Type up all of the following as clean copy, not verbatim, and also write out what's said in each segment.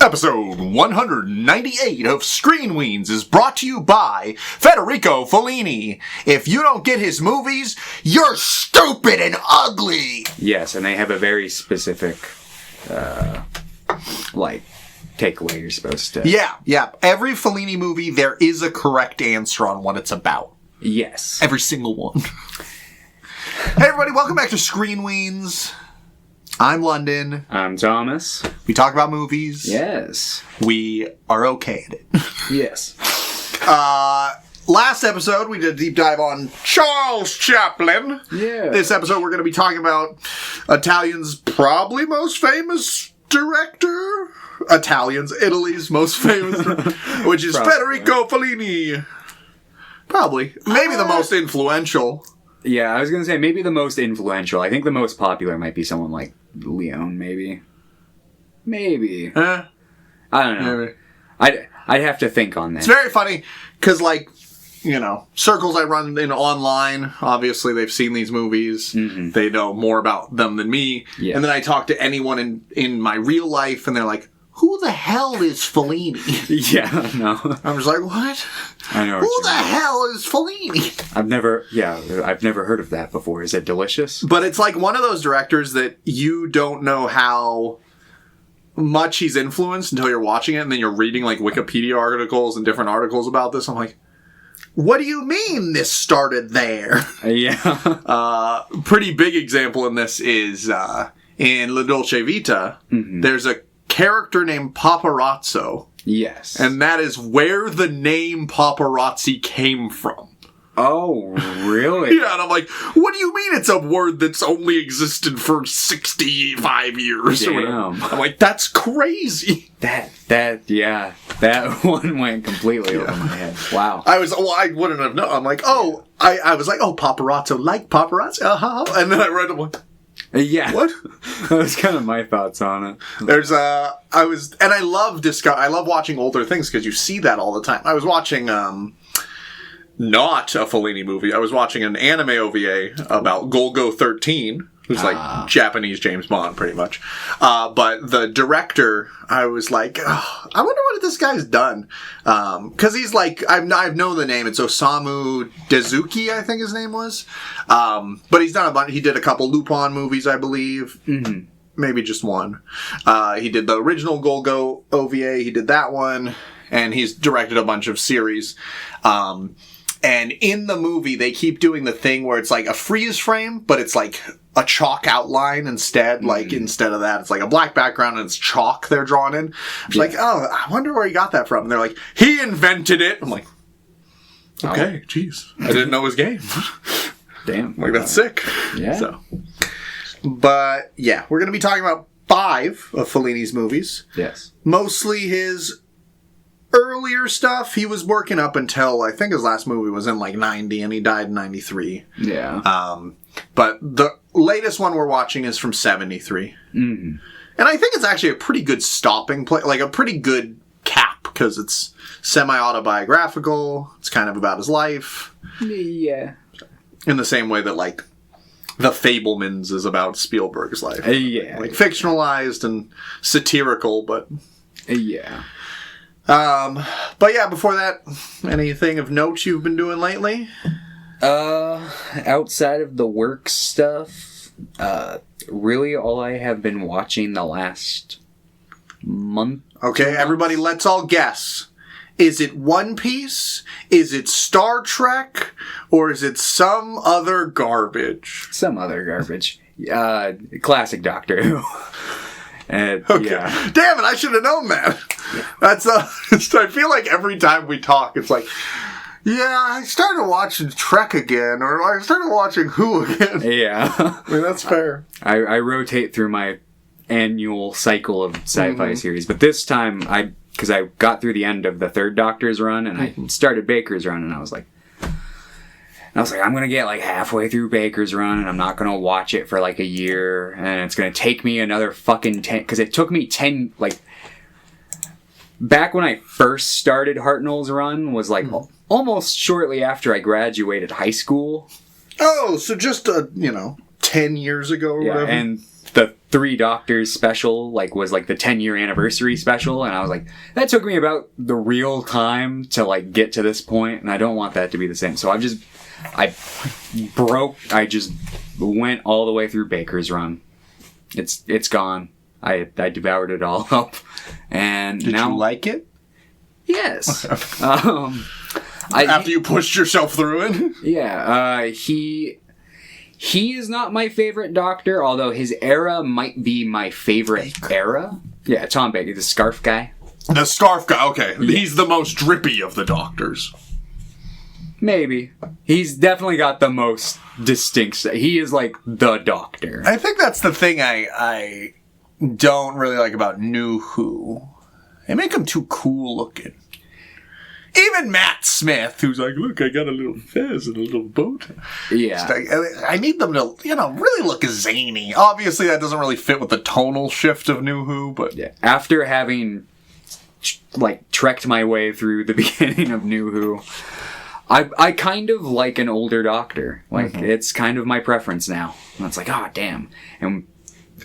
Episode 198 of Screen Weens is brought to you by Federico Fellini. If you don't get his movies, you're stupid and ugly. Yes, and they have a very specific, takeaway you're supposed to... Yeah. Every Fellini movie, there is a correct answer on what it's about. Yes. Every single one. Hey everybody, welcome back to Screen Weens. I'm London. I'm Thomas. We talk about movies. Yes. We are okay at it. Yes. Last episode, we did a deep dive on Charles Chaplin. Yeah. This episode, we're going to be talking about Italian's probably most famous director. Italy's most famous director, which is Federico Fellini. Probably. Maybe the most influential. Yeah, I was going to say maybe the most influential. I think the most popular might be someone like Leone, maybe. Maybe. I don't know. Maybe. I'd have to think on that. It's very funny, because, circles I run in online, obviously they've seen these movies. Mm-hmm. They know more about them than me. Yeah. And then I talk to anyone in my real life, and they're like, who the hell is Fellini? Yeah, no. I'm just like, what? I know. Who the hell is Fellini? I've never heard of that before. Is it delicious? But it's like one of those directors that you don't know how much he's influenced until you're watching it, and then you're reading Wikipedia articles and different articles about this. I'm like, what do you mean this started there? Yeah. Pretty big example in this is in La Dolce Vita. Mm-hmm. There's a character named Paparazzo. Yes. And that is where the name paparazzi came from. Oh, really? Yeah, and I'm like, what do you mean it's a word that's only existed for 65 years? Damn. Or whatever? I'm like, that's crazy. That one went completely over my head. Wow. I wouldn't have known. I'm like, I was like, Paparazzo, like paparazzi? And then I read it, like, yeah. What? That was kind of my thoughts on it. There's I love watching older things because you see that all the time. I was watching not a Fellini movie. I was watching an anime OVA about Golgo 13, who's like Japanese James Bond, pretty much. But the director, I was like, I wonder what this guy's done. Because he's like, I know the name. It's Osamu Tezuki, I think his name was. But he's done a bunch. He did a couple Lupin movies, I believe. Mm-hmm. Maybe just one. He did the original Golgo OVA. He did that one. And he's directed a bunch of series. And in the movie, they keep doing the thing where it's like a freeze frame, but it's like a chalk outline instead. Mm-hmm. Instead of that, it's like a black background and it's chalk they're drawn in. It's like, I wonder where he got that from. And they're like, he invented it. I'm like, okay, jeez. I didn't know his game. Damn. That's sick. Yeah. But, yeah, we're going to be talking about 5 of Fellini's movies. Yes. Mostly his earlier stuff. He was working up until, I think his last movie was in 90, and he died in 93. Yeah. But the latest one we're watching is from 73. Mm-hmm. And I think it's actually a pretty good stopping place, a pretty good cap, because it's semi-autobiographical. It's kind of about his life. Yeah. In the same way that, The Fabelmans is about Spielberg's life. Yeah. Fictionalized and satirical, but... Yeah. But yeah, before that, anything of note you've been doing lately? Outside of the work stuff, really all I have been watching the last month. Okay, everybody, let's all guess. Is it One Piece? Is it Star Trek? Or is it some other garbage? Some other garbage. Classic Doctor Who. Okay. Yeah. Damn it, I should have known that. Yeah. That's I feel like every time we talk, it's like, yeah, I started watching Trek again, or I started watching Who again. Yeah. I mean, that's fair. I rotate through my annual cycle of sci-fi series, but this time, because I got through the end of the third Doctor's run, and I started Baker's run, and I was like, I'm going to get halfway through Baker's run, and I'm not going to watch it for a year, and it's going to take me another fucking 10, because it took me 10, back when I first started Hartnell's run was almost shortly after I graduated high school. Oh, so just 10 years ago or whatever. And the Three Doctors special, like, was like the 10-year anniversary special, and I was like, that took me about the real time to like get to this point, and I don't want that to be the same. So I just went all the way through Baker's Run. It's gone. I devoured it all up, and Did now you like it? Yes. After you pushed yourself through it? Yeah. He is not my favorite Doctor, although his era might be my favorite era. Yeah, Tom Baker, the scarf guy. The scarf guy, okay. Yeah. He's the most drippy of the Doctors. Maybe. He's definitely got the most distinct... He is like the Doctor. I think that's the thing I don't really like about New Who. They make him too cool looking. Even Matt Smith, who's like, look, I got a little fez and a little boat. Yeah. I need them to, really look zany. Obviously, that doesn't really fit with the tonal shift of New Who, but... Yeah. After having, trekked my way through the beginning of New Who, I kind of like an older Doctor. It's kind of my preference now. And it's like, oh, damn. And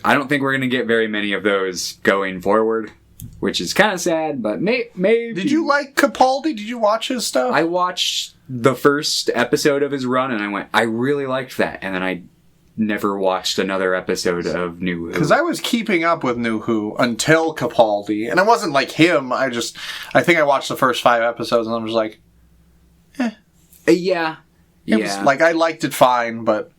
I don't think we're going to get very many of those going forward. Which is kind of sad, but maybe... Did you like Capaldi? Did you watch his stuff? I watched the first episode of his run, and I went, I really liked that. And then I never watched another episode of New Who. Because I was keeping up with New Who until Capaldi. And it wasn't like him. I think I watched the first 5 episodes, and I was like, eh. Yeah. It was, I liked it fine, but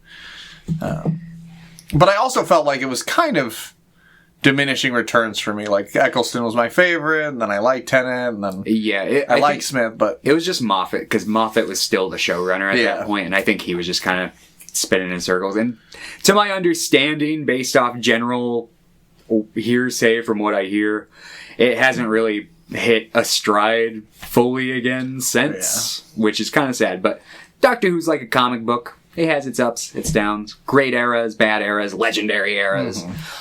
I also felt like it was kind of... diminishing returns for me. Like, Eccleston was my favorite, and then I liked Tennant, and then I like Smith, but... It was just Moffat, because Moffat was still the showrunner at that point, and I think he was just kind of spinning in circles. And to my understanding, based off general hearsay from what I hear, it hasn't really hit a stride fully again since, which is kind of sad. But Doctor Who's like a comic book. It has its ups, its downs, great eras, bad eras, legendary eras. Mm-hmm.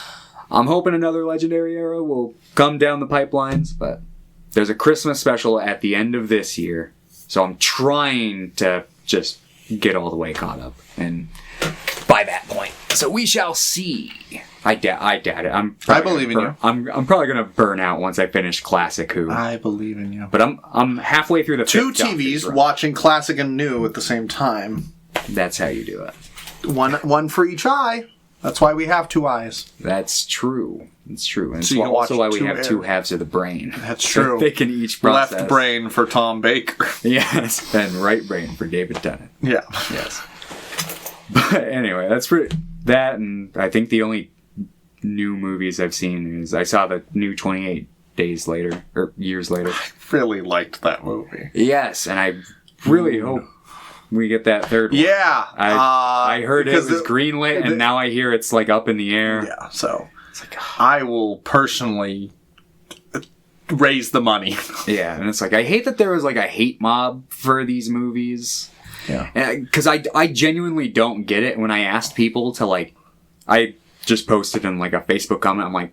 I'm hoping another legendary era will come down the pipelines, but there's a Christmas special at the end of this year, so I'm trying to just get all the way caught up, and by that point. So we shall see. I doubt it. I believe in you. I'm probably gonna burn out once I finish Classic Who. I believe in you. But I'm halfway through the 2 TVs watching Classic and New at the same time. That's how you do it. One for each eye. That's why we have 2 eyes. That's true. It's true. And so it's also why we have 2 halves of the brain. That's true. So they can each process. Left brain for Tom Baker. Yes. And right brain for David Tennant. Yeah. Yes. But anyway, that's pretty... That, and I think the only new movies I've seen is... I saw the new 28 Days Later, or Years Later. I really liked that movie. Yes, and I really hope... we get that third one. Yeah. I heard it was greenlit, and now I hear it's up in the air. Yeah, so it's like, I will personally raise the money. Yeah, and it's like, I hate that there was a hate mob for these movies. Yeah. Because I genuinely don't get it when I asked people to I just posted in a Facebook comment, I'm like,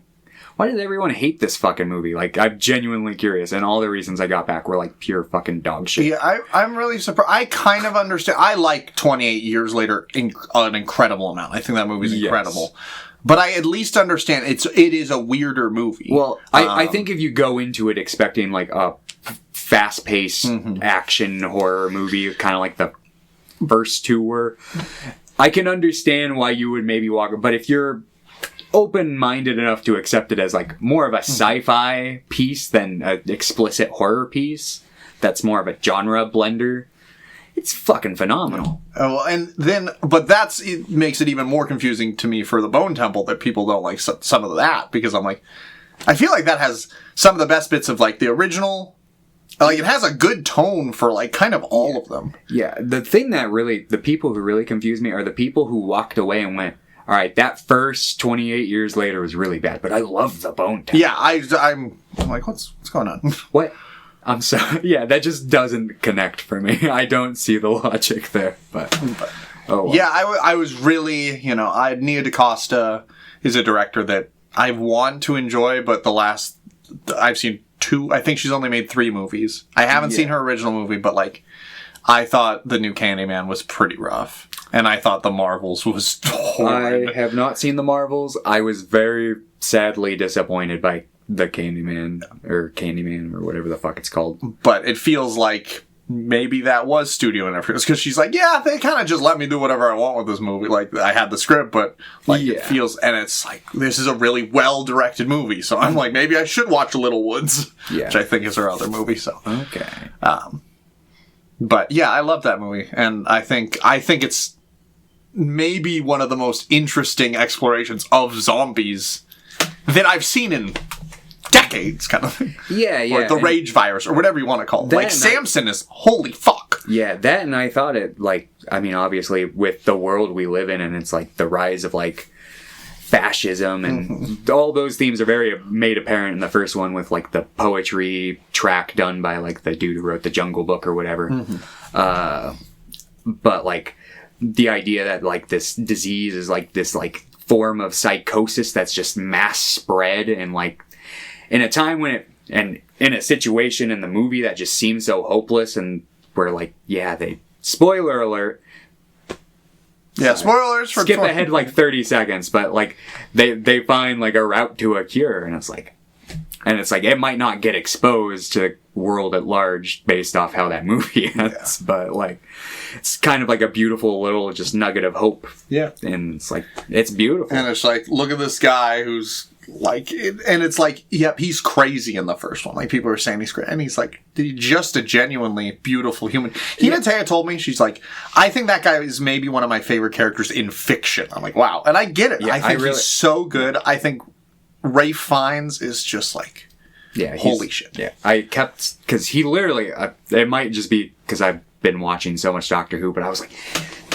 why does everyone hate this fucking movie? I'm genuinely curious, and all the reasons I got back were pure fucking dog shit. Yeah, I'm really surprised. I kind of understand. I like 28 Years Later an incredible amount. I think that movie's incredible. Yes. But I at least understand it is a weirder movie. Well, I think if you go into it expecting a fast-paced action horror movie, kind of like the first 2 were, I can understand why you would maybe walk. But if you're open-minded enough to accept it as more of a sci-fi piece than an explicit horror piece that's more of a genre blender, it's fucking phenomenal. Oh, and then it makes it even more confusing to me for the Bone Temple that people don't like some of that, because I'm like, I feel like that has some of the best bits of the original. It has a good tone for kind of all of them. Yeah, the thing that the people who really confuse me are the people who walked away and went, all right, that first 28 Years Later was really bad, but I love the Bone Temple. Yeah, I'm like, what's going on? What? I'm sorry. Yeah, that just doesn't connect for me. I don't see the logic there, but oh well. Yeah, I was really, Nia DaCosta is a director that I want to enjoy, but I've seen 2, I think she's only made 3 movies. I haven't seen her original movie, but I thought the new Candyman was pretty rough. And I thought the Marvels was horrid. I have not seen the Marvels. I was very sadly disappointed by the Candyman or whatever the fuck it's called. But it feels like maybe that was studio interference, because she's like, yeah, they kind of just let me do whatever I want with this movie. Like, I had the script, but like it feels, and it's like, this is a really well-directed movie. So I'm like, maybe I should watch Little Woods, which I think is her other movie. So okay. But yeah, I love that movie, and I think it's maybe one of the most interesting explorations of zombies that I've seen in decades, kind of thing. Yeah. Or the rage virus, or whatever you want to call it. Like, Samson is holy fuck. Yeah, that, and I thought it, like, I mean, obviously, with the world we live in, and it's like the rise of, like, fascism, and all those themes are very made apparent in the first one with, like, the poetry track done by, like, the dude who wrote the Jungle Book or whatever. But, like, the idea that, like, this disease is, like, this, like, form of psychosis that's just mass spread, and, like, in a time when and in a situation in the movie that just seems so hopeless, and where, like, spoiler alert. Yeah, spoilers for... Skip ahead, like, 30 seconds, but, like, they find, like, a route to a cure, and it's like, it might not get exposed to the world at large based off how that movie ends, but, like, it's kind of like a beautiful little just nugget of hope. Yeah. And it's like, it's beautiful. And it's like, look at this guy who's like, and it's like, yep, he's crazy in the first one. Like, people are saying he's crazy. And he's like, just a genuinely beautiful human. Taya told me, she's like, I think that guy is maybe one of my favorite characters in fiction. I'm like, wow. And I get it. Yeah, I think he's so good. I think Ralph Fiennes is just like, holy shit. Yeah. I kept, because he literally, it might just be because I've been watching so much Doctor Who, but I was like,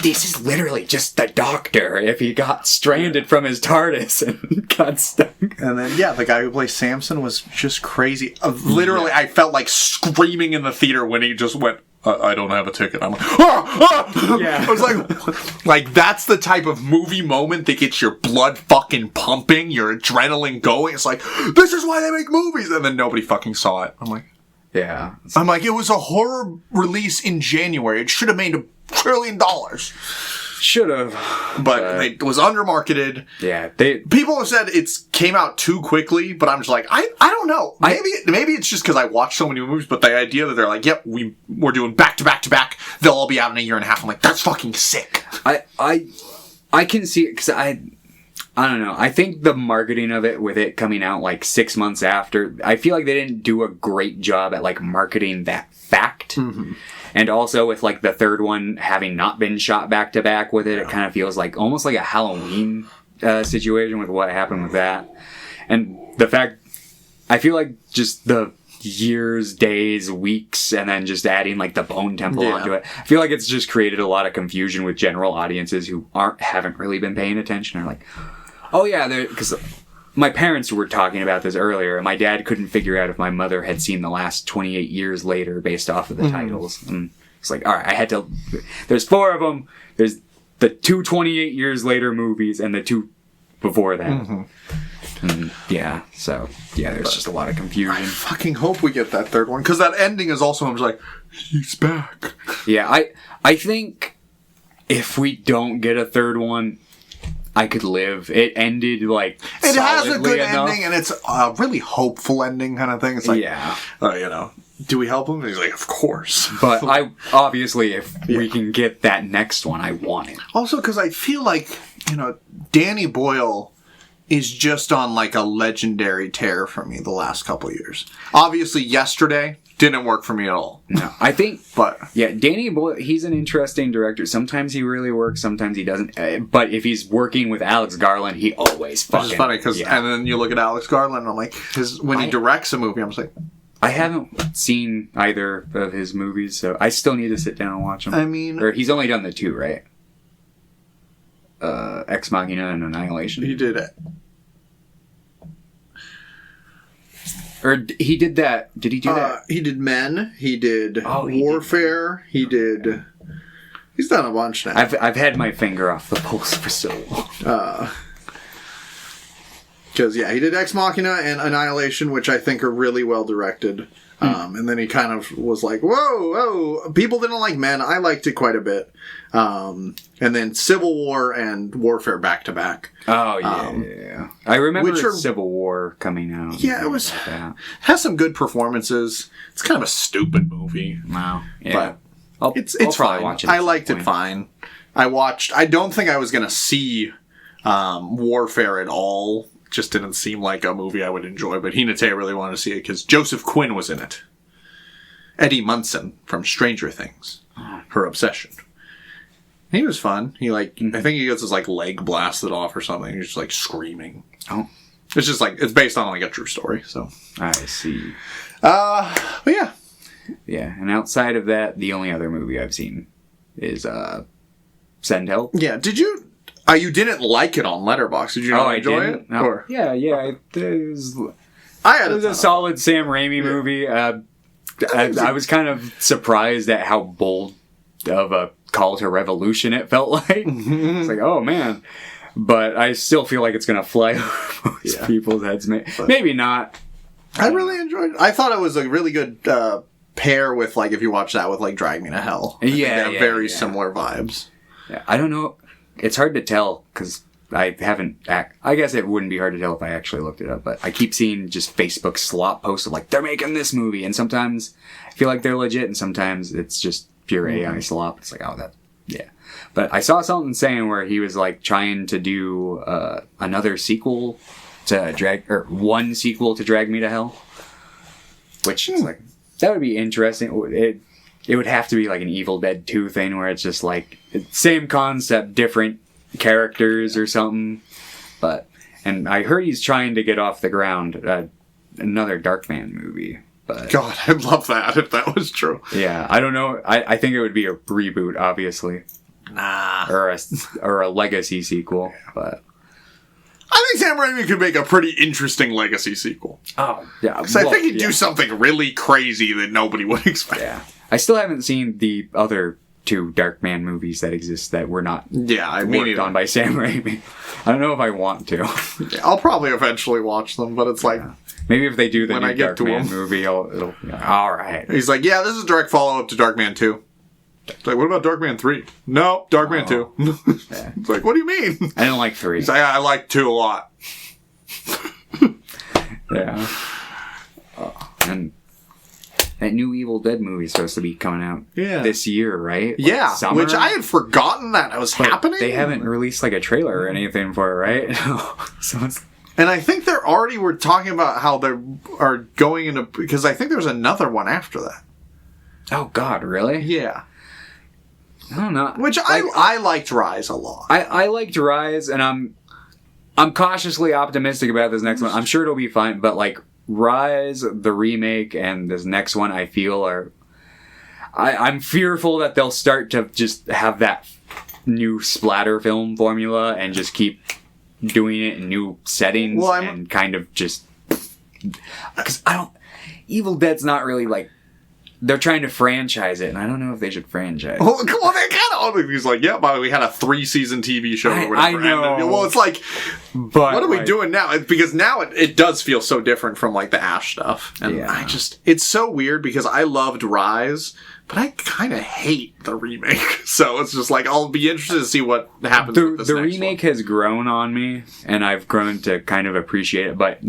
this is literally just the Doctor if he got stranded from his TARDIS and got stuck. And then, the guy who plays Samson was just crazy. Literally, I felt like screaming in the theater when he just went, I don't have a ticket. I'm like, I was like, that's the type of movie moment that gets your blood fucking pumping, your adrenaline going. It's like, this is why they make movies. And then nobody fucking saw it. I'm like, I'm like, it was a horror release in January. It should have made $1 trillion. Should have. But it was undermarketed. Yeah. People have said it came out too quickly, but I'm just like, I don't know. Maybe it's just because I watch so many movies, but the idea that they're like, yep, we're doing back to back to back, they'll all be out in a year and a half. I'm like, that's fucking sick. I can see it, because I don't know. I think the marketing of it, with it coming out like 6 months after, I feel like they didn't do a great job at like marketing that fact. Mm-hmm. And also with like the third one having not been shot back to back with it, it kind of feels like almost like a Halloween situation with what happened with that. And the fact, I feel like just the years, days, weeks, and then just adding like the Bone Temple onto it, I feel like it's just created a lot of confusion with general audiences who haven't really been paying attention. Are like, oh yeah, because my parents were talking about this earlier, and my dad couldn't figure out if my mother had seen The Last 28 Years Later based off of the titles. And it's like, all right, there's 4 of them. There's the 2 28 years later movies and the 2 before that. Mm-hmm. And there's just a lot of confusion. I fucking hope we get that third one, because that ending is also, I'm just like, he's back. Yeah, I think if we don't get a third one, I could live. It ended like it has a good ending, and it's a really hopeful ending kind of thing. It's like, do we help him? And he's like, of course. But I obviously, if we can get that next one, I want it. Also, because I feel like Danny Boyle is just on like a legendary tear for me the last couple of years. Obviously, Yesterday didn't work for me at all. No, I think, Danny Boyle, he's an interesting director. Sometimes he really works, sometimes he doesn't. But if he's working with Alex Garland, he always fucking... Which is funny, because and then you look at Alex Garland, and I'm like, when he directs a movie, I'm just like... I haven't seen either of his movies, so I still need to sit down and watch them. I mean... Or he's only done the 2, right? Ex Machina and Annihilation. He did it. Or he did that. Did he do that? He did Men. He did Warfare. He did... He's done a bunch now. I've had my finger off the pulse for so long. Because, yeah, he did Ex Machina and Annihilation, which I think are really well directed. And then he kind of was like, whoa. People didn't like Men. I liked it quite a bit. And then Civil War and Warfare back to back. Oh, yeah. I remember Civil War coming out. Yeah, it was... has some good performances. It's kind of a stupid movie. Wow. Yeah. But it's fine. Watch it I liked it fine. I don't think I was going to see Warfare at all. Just didn't seem like a movie I would enjoy, but Hinata really wanted to see it because Joseph Quinn was in it. Eddie Munson from Stranger Things. Her obsession. He was fun. I think he gets his leg blasted off or something. He's just screaming. Oh. It's just it's based on a true story, so. I see. But yeah. Yeah, and outside of that, the only other movie I've seen is Send Help. Yeah, did you... you didn't like it on Letterboxd. Did you not enjoy it? No. Or? Yeah. It was a solid Sam Raimi movie. I was kind of surprised at how bold of a call to revolution it felt like. It's like, oh man. But I still feel like it's going to fly over most people's heads. Maybe not. I really enjoyed it. I thought it was a really good pair with, if you watch that with, Drag Me to Hell. They have very similar vibes. Yeah, I don't know. It's hard to tell because I haven't... I guess it wouldn't be hard to tell if I actually looked it up, but I keep seeing just Facebook slop posts of they're making this movie, and sometimes I feel like they're legit, and sometimes it's just pure AI slop. It's yeah. But I saw something saying where he was trying to do another sequel to one sequel to Drag Me to Hell, which is that would be interesting. It would have to be an Evil Dead 2 thing where it's just same concept, different characters or something. And I heard he's trying to get off the ground another Darkman movie. But God, I'd love that if that was true. Yeah, I don't know. I think it would be a reboot, obviously. Nah. Or a legacy sequel, but... I think Sam Raimi could make a pretty interesting legacy sequel. Oh, yeah. Because I think he'd do something really crazy that nobody would expect. Yeah. I still haven't seen the other 2 Darkman movies that exist that were not worked on by Sam Raimi. I don't know if I want to. I'll probably eventually watch them, but it's maybe if they do the new Darkman movie, it'll all right. He's this is a direct follow-up to Darkman 2. It's what about Darkman 3? No, Darkman 2. Yeah. It's what do you mean? I didn't like 3. He's I like 2 a lot. Yeah. And that new Evil Dead movie is supposed to be coming out this year, right? Yeah, summer? Which I had forgotten that was happening. They haven't released a trailer or anything for it, right? And I think they're already were talking about how they are going into... Because I think there's another one after that. Oh, God, really? Yeah. I don't know. Which I liked Rise a lot. I liked Rise, and I'm cautiously optimistic about this next one. I'm sure it'll be fine, but Rise, the remake, and this next one, I feel are... I'm fearful that they'll start to just have that new splatter film formula and just keep doing it in new settings and kind of just... Because Evil Dead's not really they're trying to franchise it, and I don't know if they should franchise. Well, they kind of. He's by the way, we had a 3-season TV show or whatever. I know. And, well, it's but what are we doing now? Because now it does feel so different from the Ash stuff, and it's so weird because I loved Rise, but I kind of hate the remake. So it's just I'll be interested to see what happens with this The next remake one. has grown on me, and I've grown to kind of appreciate it, but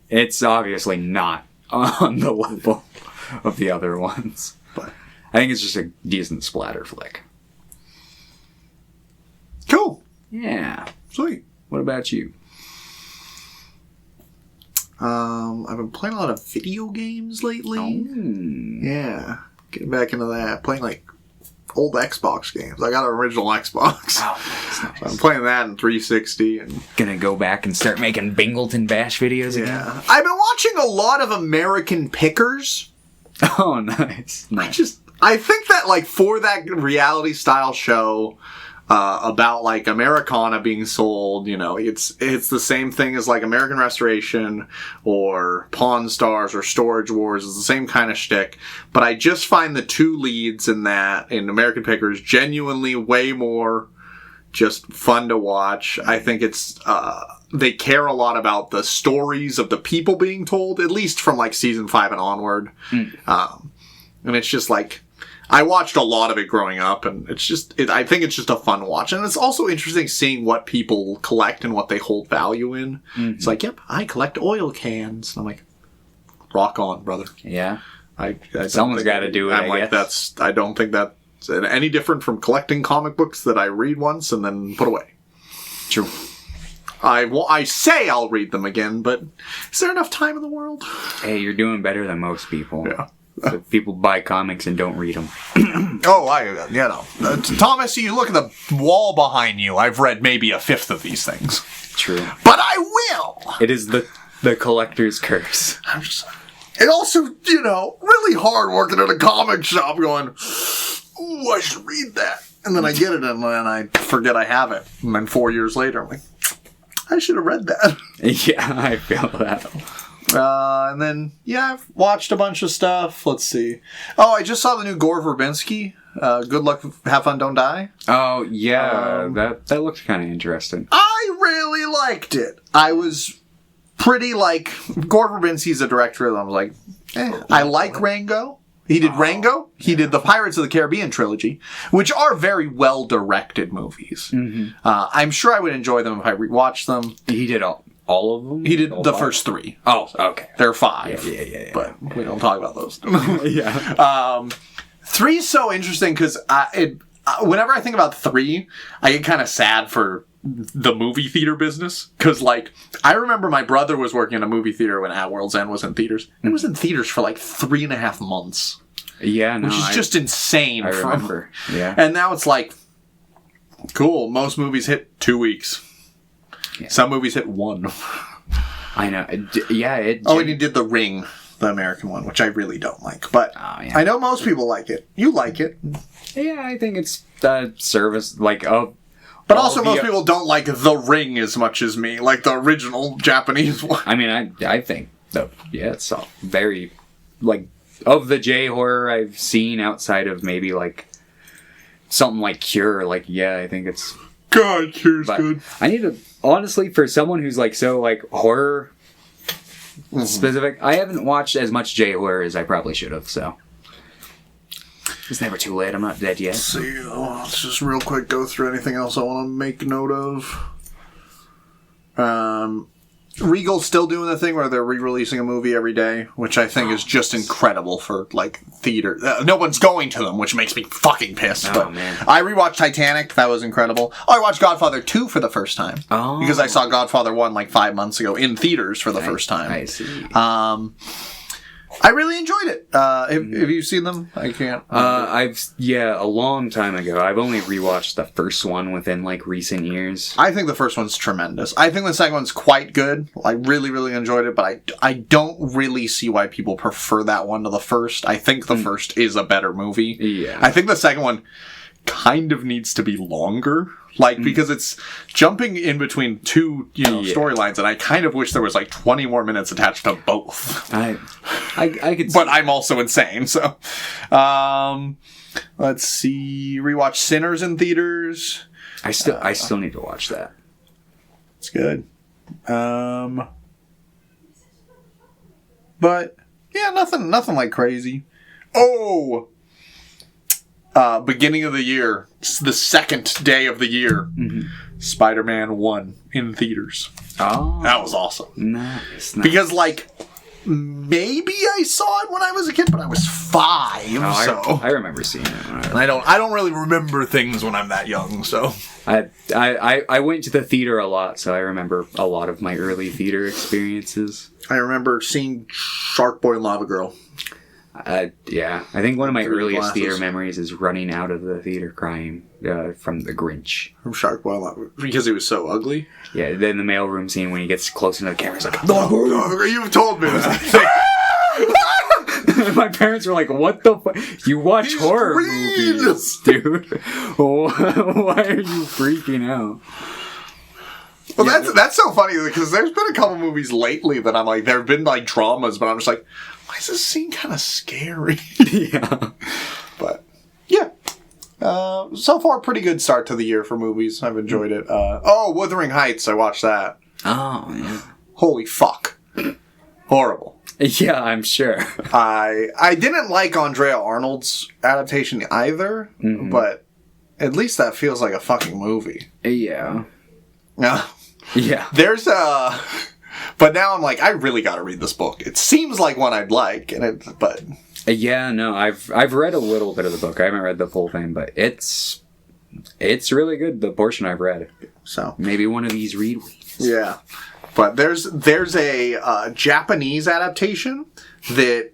it's obviously not on the level of the other ones. But I think it's just a decent splatter flick. Cool. Yeah. Sweet. What about you? I've been playing a lot of video games lately. Oh. Yeah. Getting back into that. Playing old Xbox games. I got an original Xbox. Oh, that's nice. So I'm playing that in 360 and gonna go back and start making Bingleton Bash videos again. Yeah. I've been watching a lot of American Pickers. Oh, nice. I think that for that reality style show about Americana being sold, it's the same thing as American Restoration or Pawn Stars or Storage Wars. It's the same kind of shtick. But I just find the 2 leads in American Pickers genuinely way more just fun to watch. I think it's they care a lot about the stories of the people being told, at least from like season 5 and onward. And it's just like, I watched a lot of it growing up, and it's just, I think it's just a fun watch. And it's also interesting seeing what people collect and what they hold value in. It's like, yep, I collect oil cans. And I'm like, rock on, brother. Yeah. Someone's got to do it. I'm like, I don't think that's any different from collecting comic books that I read once and then put away. True. I say I'll read them again, but is there enough time in the world? Hey, you're doing better than most people. Yeah. So people buy comics and don't read them. Thomas, you look at the wall behind you. I've read maybe a fifth of these things. True. But I will! It is the collector's curse. And also, really hard working at a comic shop going, ooh, I should read that. And then I get it and then I forget I have it. And then 4 years later, I'm like, I should have read that. Yeah, I feel that. And then, I've watched a bunch of stuff. Let's see. Oh, I just saw the new Gore Verbinski. Good Luck, Have Fun, Don't Die. Oh, yeah. That looked kind of interesting. I really liked it. I was pretty like, Gore Verbinski's a director, and I was like, I like Rango. He did Rango. He did the Pirates of the Caribbean trilogy, which are very well-directed movies. I'm sure I would enjoy them if I rewatched them. He did all of them? He did the first 3. Oh, okay. There are 5. Yeah. But we don't talk about those. Yeah. 3 is so interesting because whenever I think about 3, I get kind of sad for the movie theater business. Because, I remember my brother was working in a movie theater when At World's End was in theaters. It was in theaters for 3.5 months. Yeah, no. Which is just insane. I remember. Yeah. And now it's cool. Most movies hit 2 weeks. Yeah. Some movies hit 1. I know. And he did The Ring, the American one, which I really don't like. But I know most people like it. You like it. Yeah, I think it's service, But also most people don't like The Ring as much as me, like the original Japanese one. I mean, I think, it's all very, of the J-horror I've seen outside of maybe, something like Cure, I think it's... God, Cure's good. I need to, honestly, for someone who's horror specific, I haven't watched as much J-horror as I probably should have, so. It's never too late, I'm not dead yet. Let's see, let's just real quick go through anything else I want to make note of. Regal's still doing the thing where they're re-releasing a movie every day, which I think is just incredible for, theater. No one's going to them, which makes me fucking pissed. Oh, but man. I rewatched Titanic. That was incredible. Oh, I watched Godfather 2 for the first time. Oh. Because I saw Godfather 1, 5 months ago in theaters for the first time. I see. I really enjoyed it. Have you seen them? I can't. A long time ago. I've only rewatched the first one within recent years. I think the first one's tremendous. I think the second one's quite good. I really, really enjoyed it, but I don't really see why people prefer that one to the first. I think the first is a better movie. Yeah. I think the second one kind of needs to be longer. Because it's jumping in between two, storylines, and I kind of wish there was 20 more minutes attached to both. I could see. But I'm also insane, so. Let's see. Rewatch Sinners in theaters. I still need to watch that. It's good. But, yeah, nothing crazy. Oh! Beginning of the year, the second day of the year, Spider-Man 1 in theaters. Oh. That was awesome. Nice. Because, maybe I saw it when I was a kid, but I was 5, I remember seeing it. And I don't really remember things when I'm that young, so. I went to the theater a lot, so I remember a lot of my early theater experiences. I remember seeing Shark Boy and Lava Girl. I think one of my earliest theater memories is running out of the theater crying from The Grinch. From Shark Boy and Lava Girl. Because he was so ugly? Yeah, then the mailroom scene when he gets close into the camera, he's like, you've told me that. My parents were like, what the fuck? You watch horror movies, dude. Why are you freaking out? Well, that's so funny, because there's been a couple movies lately that I'm there have been dramas, but I'm just why is this scene kind of scary? Yeah. But, yeah. So far, pretty good start to the year for movies. I've enjoyed it. Wuthering Heights, I watched that. Oh, yeah. Holy fuck. Horrible. Yeah, I'm sure. I didn't like Andrea Arnold's adaptation either, but at least that feels like a fucking movie. Yeah. Yeah. Yeah. There's a... But now I'm like, I really got to read this book. It seems like one I'd like, but... Yeah, no, I've read a little bit of the book. I haven't read the full thing, but it's really good, the portion I've read. So maybe one of these read weeks. Yeah. But there's a Japanese adaptation that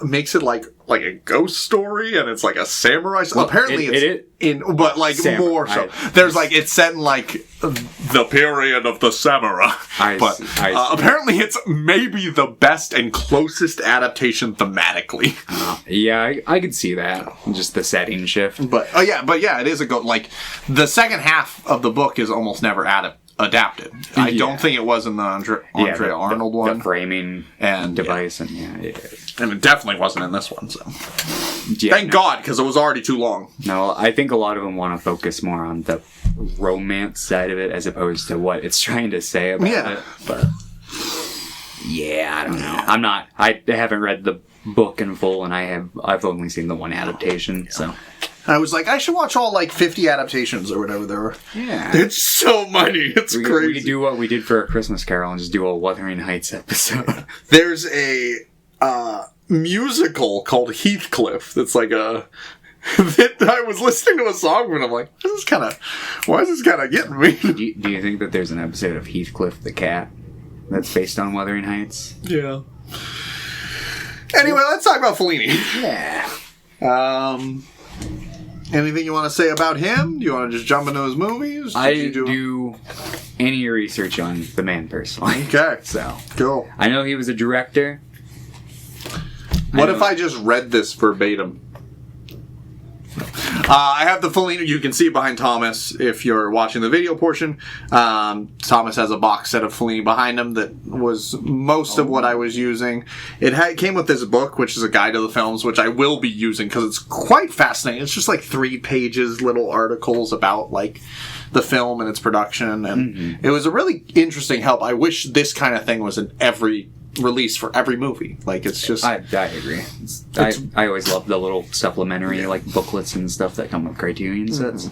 makes it like a ghost story, and it's like a samurai. Well, apparently, but like samurai. more so. There's like it's set in like the period of the samurai. Apparently, it's maybe the best and closest adaptation thematically. Yeah, I could see that. Just the setting shift. But it is like the second half of the book is almost never adapted. I don't think it was in the Andrea Arnold one. The framing and device, and and it definitely wasn't in this one. So thank God, because it was already too long. No, I think a lot of them want to focus more on the romance side of it as opposed to what it's trying to say about it. But I don't know. I haven't read the book in full, and I've only seen the one adaptation. So. I was like, I should watch all 50 adaptations or whatever there were. Yeah. It's so many. It's crazy. We could do what we did for A Christmas Carol and just do a Wuthering Heights episode. There's a musical called Heathcliff that's like a... that I was listening to a song and I'm like, why is this kind of getting me? Do you think that there's an episode of Heathcliff the cat that's based on Wuthering Heights? Yeah. Anyway, let's talk about Fellini. Yeah. Anything you want to say about him? Do you want to just jump into his movies? I didn't do any research on the man personally. Okay. So. Cool. I know he was a director. What if I just read this verbatim? I have the Fellini. You can see it behind Thomas if you're watching the video portion. Thomas has a box set of Fellini behind him that was most of what I was using. It came with this book, which is a guide to the films, which I will be using because it's quite fascinating. It's just 3 pages, little articles about the film and its production, and it was a really interesting help. I wish this kind of thing was in every release for every movie. It's just... I agree. I always love the little supplementary booklets and stuff that come with Criterion sets.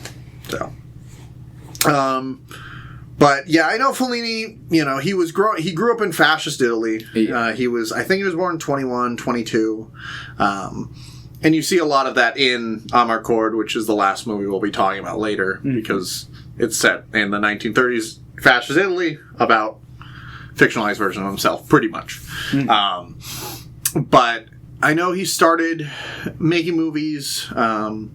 So, but yeah, I know Fellini, he grew up in fascist Italy. I think he was born 21, 22. And you see a lot of that in Amarcord, which is the last movie we'll be talking about later, because it's set in the 1930s fascist Italy about fictionalized version of himself, pretty much. But I know he started making movies, and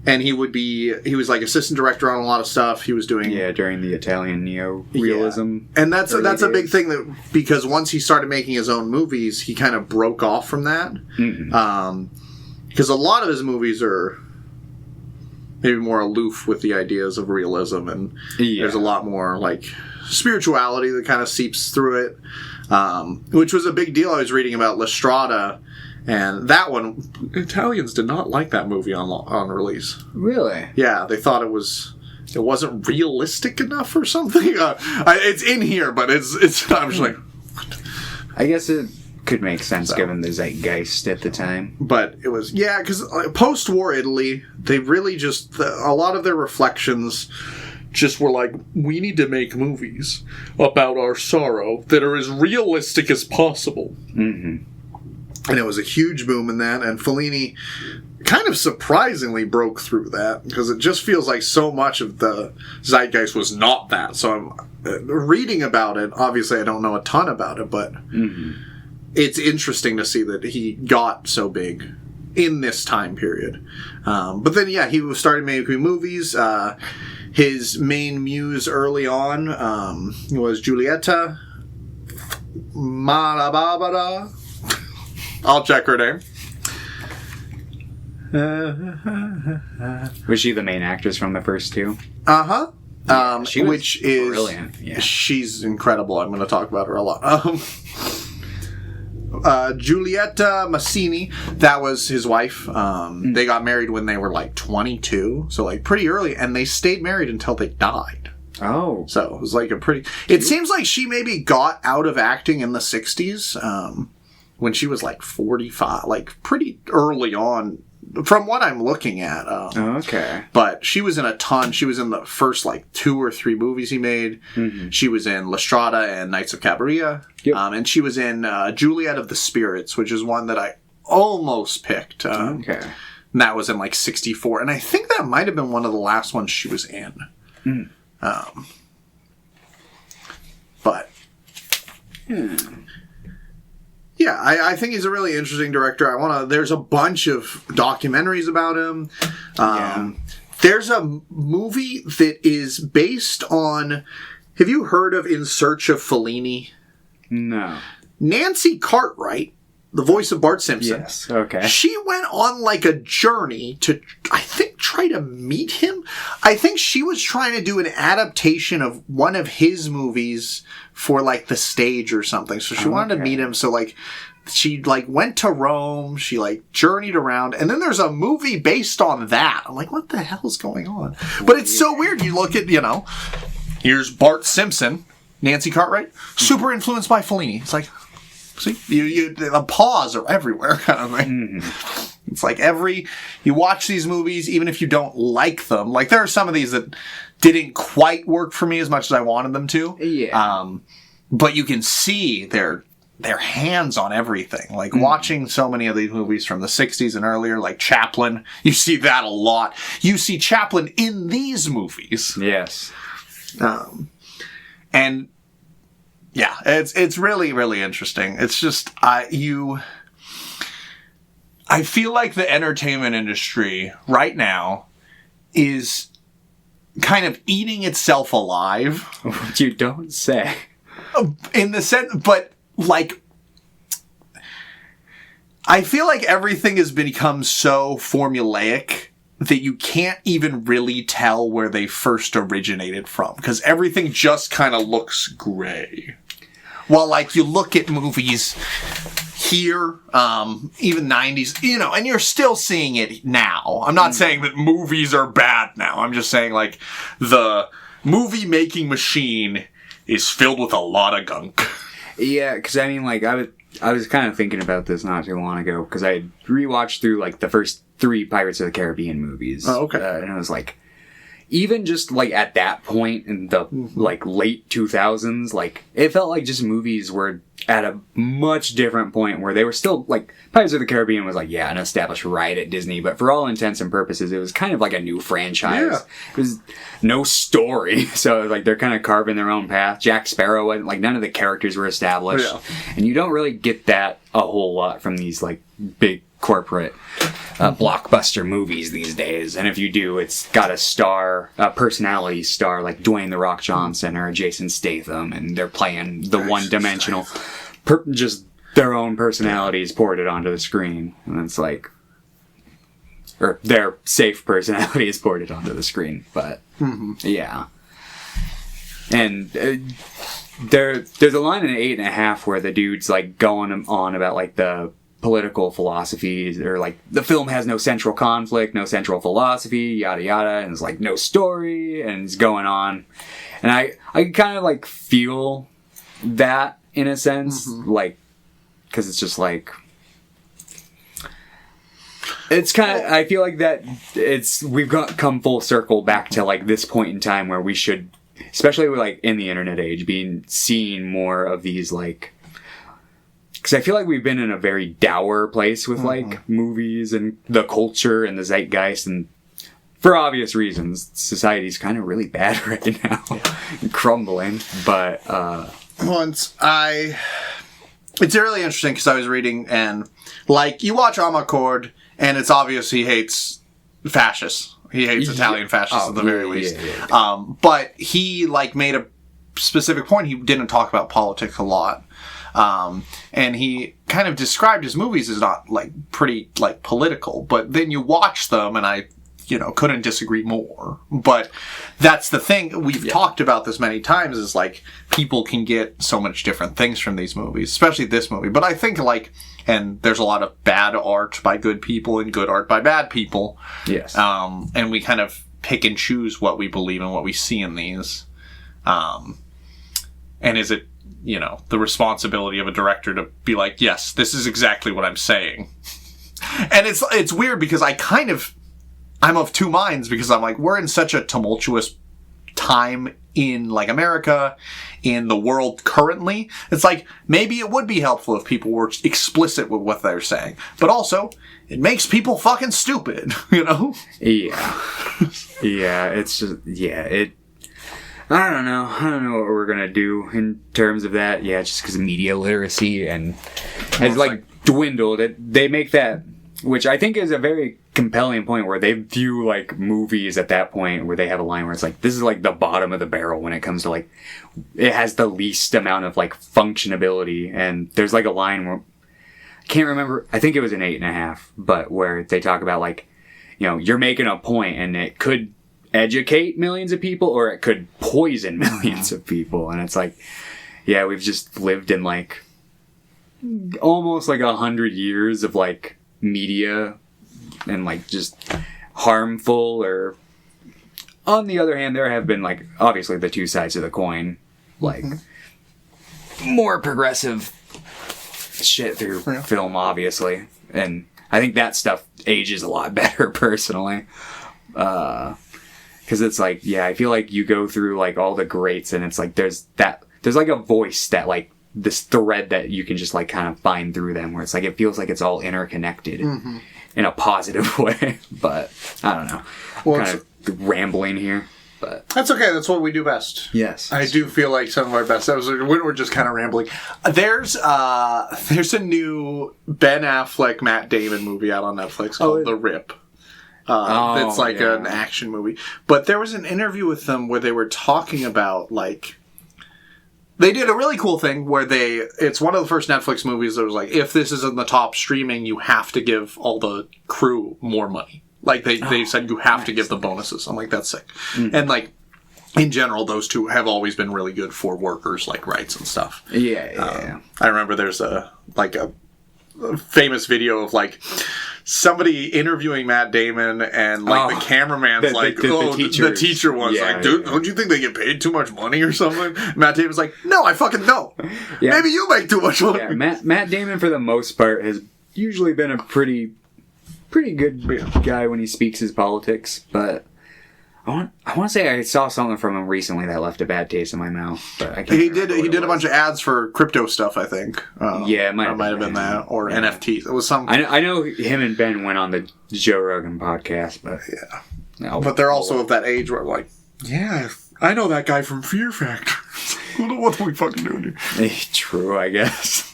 he was assistant director on a lot of stuff. He was doing during the Italian neo-realism. Yeah. And that's a big thing, that because once he started making his own movies, he kind of broke off from that. Because a lot of his movies are maybe more aloof with the ideas of realism, and there's a lot more spirituality that kind of seeps through it, which was a big deal. I was reading about La Strada, and that one, Italians did not like that movie on release. Really? Yeah, they thought it wasn't realistic enough or something. It's in here, but it's I'm just what? I guess it could make sense given the zeitgeist at the time. But it was, because post-war Italy, they really a lot of their reflections just were we need to make movies about our sorrow that are as realistic as possible. And it was a huge boom in that, and Fellini kind of surprisingly broke through that, because it just feels like so much of the zeitgeist was not that. So I'm reading about it. Obviously, I don't know a ton about it, but it's interesting to see that he got so big in this time period. But then, he started making movies. His main muse early on was Giulietta Marababara. I'll check her name. Was she the main actress from the first two? Which is brilliant. Yeah. She's incredible. I'm going to talk about her a lot. Giulietta Massini, that was his wife. They got married when they were 22, so pretty early, and they stayed married until they died. Oh. So it was like a pretty... It seems like she maybe got out of acting in the 60s when she was like 45, like pretty early on, from what I'm looking at. Okay. But she was in a ton. She was in the first like 2 or 3 movies he made. Mm-hmm. She was in Strada and Knights of Cabiria. Yep. And she was in Juliet of the Spirits, which is one that I almost picked. Okay. And that was in like 64. And I think that might have been one of the last ones she was in. Mm. But... Yeah, I think he's a really interesting director. There's a bunch of documentaries about him. There's a movie that is based on... Have you heard of In Search of Fellini? No. Nancy Cartwright, the voice of Bart Simpson. Yes, okay. She went on like a journey to, I think, try to meet him. I think she was trying to do an adaptation of one of his movies for like the stage or something. So she wanted to meet him. So like she like went to Rome. She like journeyed around, and then there's a movie based on that. I'm like, what the hell is going on? But it's so weird. You look at, here's Bart Simpson, Nancy Cartwright, super influenced by Fellini. It's like, see, the paws are everywhere, kind of thing. Mm-hmm. It's like you watch these movies, even if you don't like them. Like there are some of these that didn't quite work for me as much as I wanted them to. Yeah. But you can see their hands on everything. Like watching so many of these movies from the 60s and earlier, like Chaplin, you see that a lot. You see Chaplin in these movies. Yes. And yeah, it's really, really interesting. It's just, I feel like the entertainment industry right now is kind of eating itself alive. What you don't say. In the sense, but like, I feel like everything has become so formulaic that you can't even really tell where they first originated from, because everything just kind of looks gray. Well, like, you look at movies here, even 90s, and you're still seeing it now. I'm not saying that movies are bad now. I'm just saying, like, the movie-making machine is filled with a lot of gunk. Yeah, because, I mean, like, I was kind of thinking about this not too long ago, because I rewatched through, like, the first 3 Pirates of the Caribbean movies. Oh, okay. And I was like, even just, like, at that point in the, like, late 2000s, like, it felt like just movies were at a much different point where they were still, like, Pirates of the Caribbean was, like, yeah, an established ride at Disney, but for all intents and purposes, it was kind of like a new franchise. Yeah. It was no story, so, like, they're kind of carving their own path. Jack Sparrow wasn't, like, none of the characters were established. Yeah. And you don't really get that a whole lot from these, like, big corporate blockbuster movies these days, and if you do, it's got a personality star like Dwayne The Rock Johnson or Jason Statham, and they're playing the one-dimensional, just their own personalities ported onto the screen, and it's like, or their safe personalities ported onto the screen, but yeah. And there's a line in 8.5 where the dude's like going on about like the political philosophies, or like the film has no central conflict, no central philosophy, yada yada, and it's like no story, and it's going on, and I kind of like feel that in a sense, like, because it's just like, it's kind of, I feel like that we've come full circle back to like this point in time where we should, especially with like in the internet age, seeing more of these, like, because I feel like we've been in a very dour place with like movies and the culture and the zeitgeist, and for obvious reasons, society's kind of really bad right now, and crumbling. But it's really interesting because I was reading, and like, you watch Amarcord, and it's obvious he hates fascists. He hates Italian fascists at the very least. Yeah. But he like made a specific point. He didn't talk about politics a lot. And he kind of described his movies as not like pretty like political, but then you watch them, and I, couldn't disagree more. But that's the thing. We've talked about this many times, is like, people can get so much different things from these movies, especially this movie. But I think like, and there's a lot of bad art by good people and good art by bad people. Yes. And we kind of pick and choose what we believe and what we see in these. And is it, the responsibility of a director to be like, yes, this is exactly what I'm saying. And it's weird because I'm of two minds, because I'm like, we're in such a tumultuous time in like America, in the world currently. It's like, maybe it would be helpful if people were explicit with what they're saying, but also it makes people fucking stupid, Yeah. It's just, I don't know what we're gonna do in terms of that. Yeah, just because media literacy has like dwindled. They make that, which I think is a very compelling point, where they view like movies at that point where they have a line where it's like, this is like the bottom of the barrel when it comes to like, it has the least amount of like functionability. And there's like a line where I can't remember, I think it was an 8.5, but where they talk about like, you're making a point and it could educate millions of people or it could poison millions of people. And it's like, yeah, we've just lived in like almost like 100 years of like media and like just harmful. Or on the other hand, there have been like obviously the two sides of the coin, like more progressive shit through film, obviously, and I think that stuff ages a lot better personally, because it's like, I feel like you go through like all the greats and it's like there's like a voice that like this thread that you can just like kind of find through them, where it's like it feels like it's all interconnected in a positive way. But I don't know, kind of rambling here, but that's okay. That's what we do best. Yes, I do feel like some of our best episodes when we're just kind of rambling. There's a new Ben Affleck, Matt Damon movie out on Netflix called The Rip. It's like an action movie. But there was an interview with them where they were talking about like, they did a really cool thing where it's one of the first Netflix movies that was like, if this is in the top streaming, you have to give all the crew more money. Like they said you have to give the bonuses. I'm like, that's sick. Mm-hmm. And like, in general, those two have always been really good for workers' like rights and stuff. Yeah. I remember there's a famous video of like somebody interviewing Matt Damon and like the cameraman's the teacher was like, dude, don't you think they get paid too much money or something? Matt Damon's like, no, I fucking don't. Yeah. Maybe you make too much money. Yeah, Matt Damon for the most part has usually been a pretty good guy when he speaks his politics, but I want to say I saw something from him recently that left a bad taste in my mouth, but I can't. He did a bunch of ads for crypto stuff, I think. It might have been that, or NFTs. It was some. I know him and Ben went on the Joe Rogan podcast, but but they're also of that age where like, I know that guy from Fear Factor. What are we fucking doing here? True, I guess.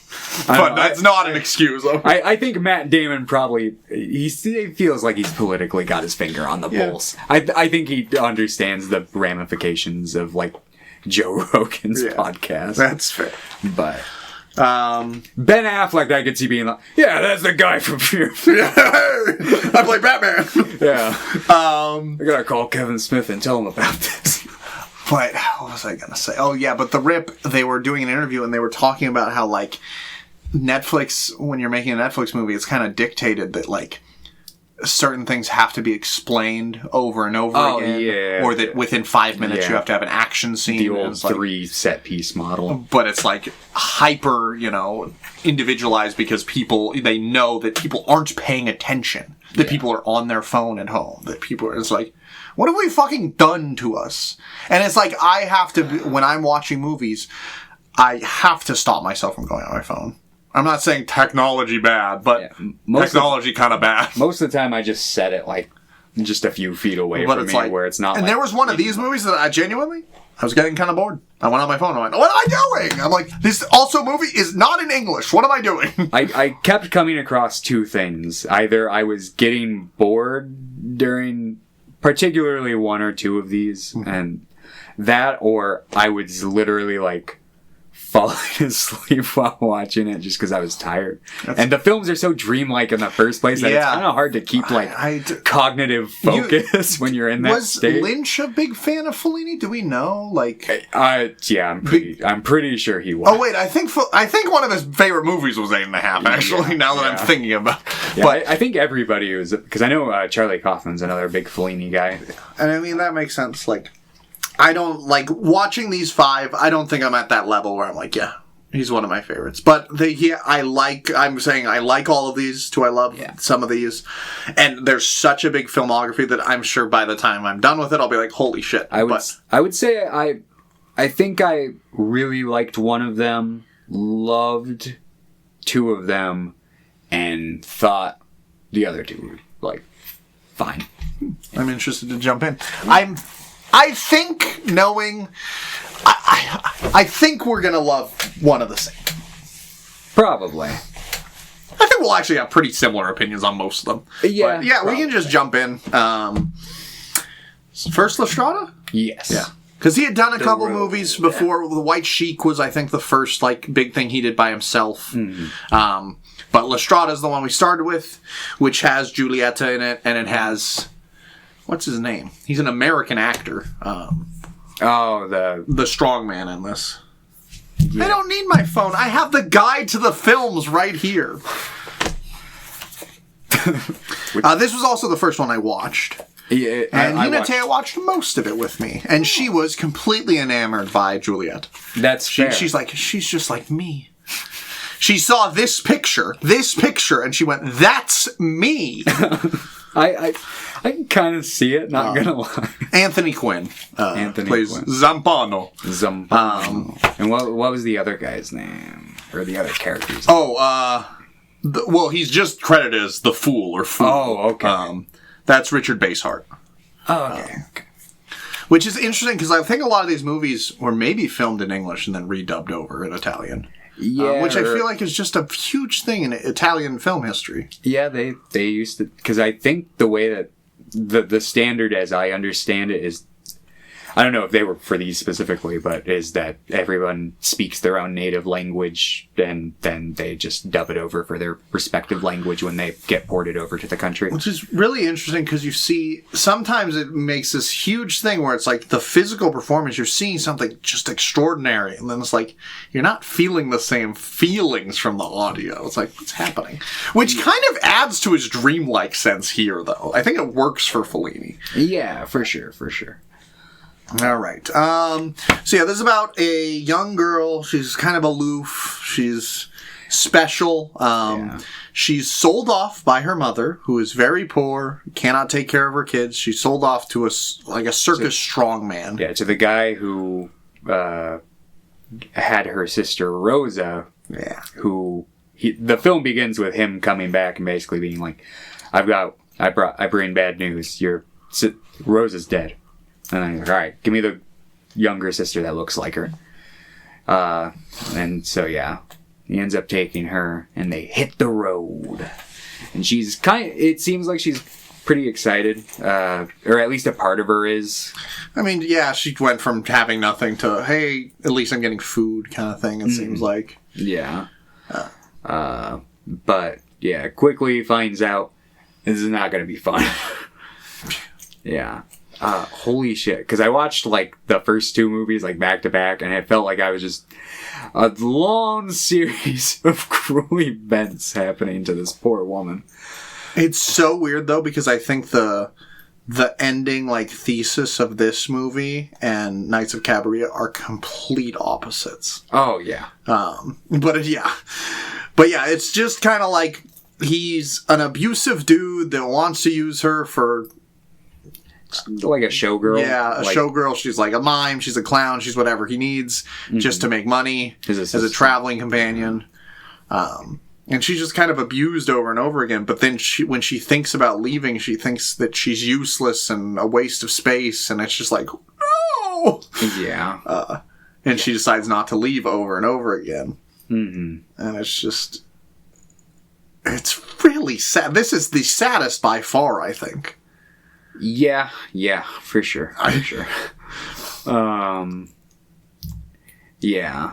But that's not an excuse. I think Matt Damon probably he feels like he's politically got his finger on the pulse. I think he understands the ramifications of like Joe Rogan's podcast. That's fair. But Ben Affleck, I could see being like, that's the guy from Fear. I play Batman. I gotta call Kevin Smith and tell him about this. But what was I gonna say? Oh yeah, but The Rip, they were doing an interview and they were talking about how like Netflix, when you're making a Netflix movie, it's kind of dictated that like certain things have to be explained over and over again, or that within 5 minutes you have to have an action scene. The old 3 set piece model. But it's like hyper, individualized because they know that people aren't paying attention. That people are on their phone at home. That people are, it's like, what have we fucking done to us? And it's like, I have to, when I'm watching movies, I have to stop myself from going on my phone. I'm not saying technology bad, but technology kind of bad. Most of the time I just set it like just a few feet away from me, like, where it's not. And there was one of these movies that I was getting kind of bored. I went on my phone and I went, what am I doing? I'm like, this movie is not in English. What am I doing? I kept coming across two things. Either I was getting bored during particularly one or two of these, and that, or I was literally like falling asleep while watching it just because I was tired. And the films are so dreamlike in the first place that it's kind of hard to keep cognitive focus when you're in that state. Was Lynch a big fan of Fellini? Do we know? I'm pretty sure he was. Oh wait, I think one of his favorite movies was 8.5. Actually, now that I'm thinking about it. Yeah, but I think everybody was, because I know Charlie Kaufman's another big Fellini guy. And I mean that makes sense. Like, I don't like watching these 5. I don't think I'm at that level where I'm like, yeah, he's one of my favorites. But I'm saying I like all of these too. I love some of these. And there's such a big filmography that I'm sure by the time I'm done with it, I'll be like, holy shit. I would say I think I really liked one of them, loved 2 of them, and thought the other 2 were, like, fine. I'm interested to jump in. I think knowing... I think we're going to love one of the same. Probably. I think we'll actually have pretty similar opinions on most of them. Yeah. But yeah, we can just jump in. First, La Strada? Yes. Yeah. Because he had done a couple movies before. The White Sheik was, I think, the first big thing he did by himself. Mm-hmm. But La Strada is the one we started with, which has Giulietta in it, and it has... What's his name? He's an American actor. The strong man in this. Yeah. I don't need my phone. I have the guide to the films right here. This was also the first one I watched. Yeah, and Hinata watched most of it with me, and she was completely enamored by Juliet. That's fair. She's just like me. She saw this picture, and she went, "That's me." I can kind of see it. Not gonna lie. Anthony Quinn plays Quinn. Zampano. And what was the other guy's name, or the other character's? Well, he's just credited as the Fool or Fool. Oh, okay. That's Richard Basehart. Oh, okay. Which is interesting because I think a lot of these movies were maybe filmed in English and then redubbed over in Italian. Yeah, which I feel like is just a huge thing in Italian film history. Yeah, they used to, because I think the way that the standard, as I understand it, is, I don't know if they were for these specifically, but is that everyone speaks their own native language and then they just dub it over for their respective language when they get ported over to the country. Which is really interesting because you see, sometimes it makes this huge thing where it's like the physical performance, you're seeing something just extraordinary, and then it's like, you're not feeling the same feelings from the audio. It's like, what's happening? Which kind of adds to his dreamlike sense here, though. I think it works for Fellini. Yeah, for sure. All right. So yeah, this is about a young girl. She's kind of aloof. She's special. She's sold off by her mother, who is very poor, cannot take care of her kids. She's sold off to a circus strongman. Yeah, to the guy who had her sister Rosa. Yeah. The film begins with him coming back and basically being like, I bring bad news. Rosa's dead. And then he's like, all right, give me the younger sister that looks like her. And so, yeah, he ends up taking her, and they hit the road. And it seems like she's pretty excited, or at least a part of her is. I mean, yeah, she went from having nothing to, hey, at least I'm getting food kind of thing, it seems like. Yeah. But, yeah, quickly finds out this is not going to be fun. Yeah. Holy shit. Because I watched, the first 2 movies, back to back, and it felt like I was just a long series of cruel events happening to this poor woman. It's so weird, though, because I think the ending, thesis of this movie and Knights of Cabiria are complete opposites. Oh, yeah. But yeah, it's just kind of like he's an abusive dude that wants to use her for... like a showgirl. Yeah, showgirl. She's like a mime. She's a clown. She's whatever he needs just to make money as a traveling companion. And she's just kind of abused over and over again. But then when she thinks about leaving, she thinks that she's useless and a waste of space. And it's just like, no! Yeah. And she decides not to leave over and over again. Mm-hmm. And it's really sad. This is the saddest by far, I think. Yeah, for sure. Yeah.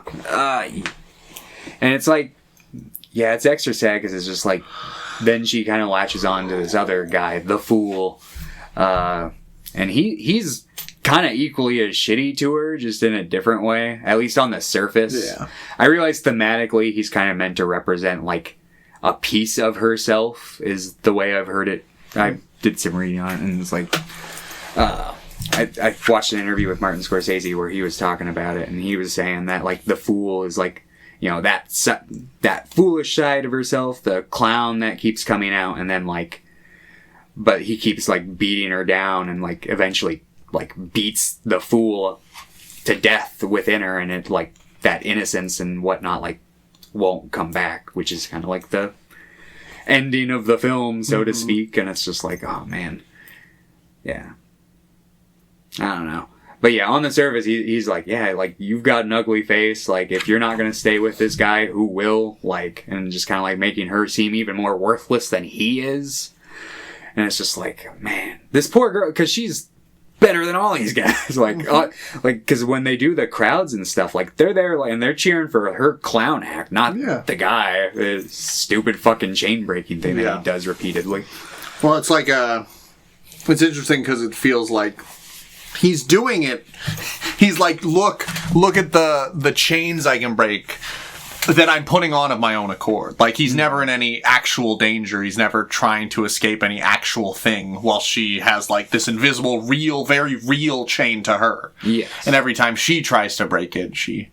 And it's like, yeah, it's extra sad because it's just like, then she kind of latches on to this other guy, the Fool. And he's kind of equally as shitty to her, just in a different way, at least on the surface. Yeah. I realize thematically he's kind of meant to represent, a piece of herself, is the way I've heard it. I did some reading on it, and it's like, I watched an interview with Martin Scorsese where he was talking about it, and he was saying that, like, the fool is, like, you know, that foolish side of herself, the clown that keeps coming out, and then, like, but he keeps, like, beating her down and, like, eventually, like, beats the fool to death within her, and it, like, that innocence and whatnot, like, won't come back, which is kind of like the ending of the film, so to speak, and it's just like, oh, man. Yeah. I don't know. But yeah, on the surface, he's like, yeah, like, you've got an ugly face. Like, if you're not going to stay with this guy, who will? Like, and just kind of like making her seem even more worthless than he is. And it's just like, man, this poor girl, because she's better than all these guys. Like, because when they do the crowds and stuff, like, they're there, like, and they're cheering for her clown act, not the guy, the stupid fucking chain breaking thing that he does repeatedly. Well, it's like, it's interesting because it feels like he's doing it. He's like, look at the chains I can break that I'm putting on of my own accord. Like, he's never in any actual danger. He's never trying to escape any actual thing, while she has, like, this invisible, real, very real chain to her. Yes. And every time she tries to break it, she,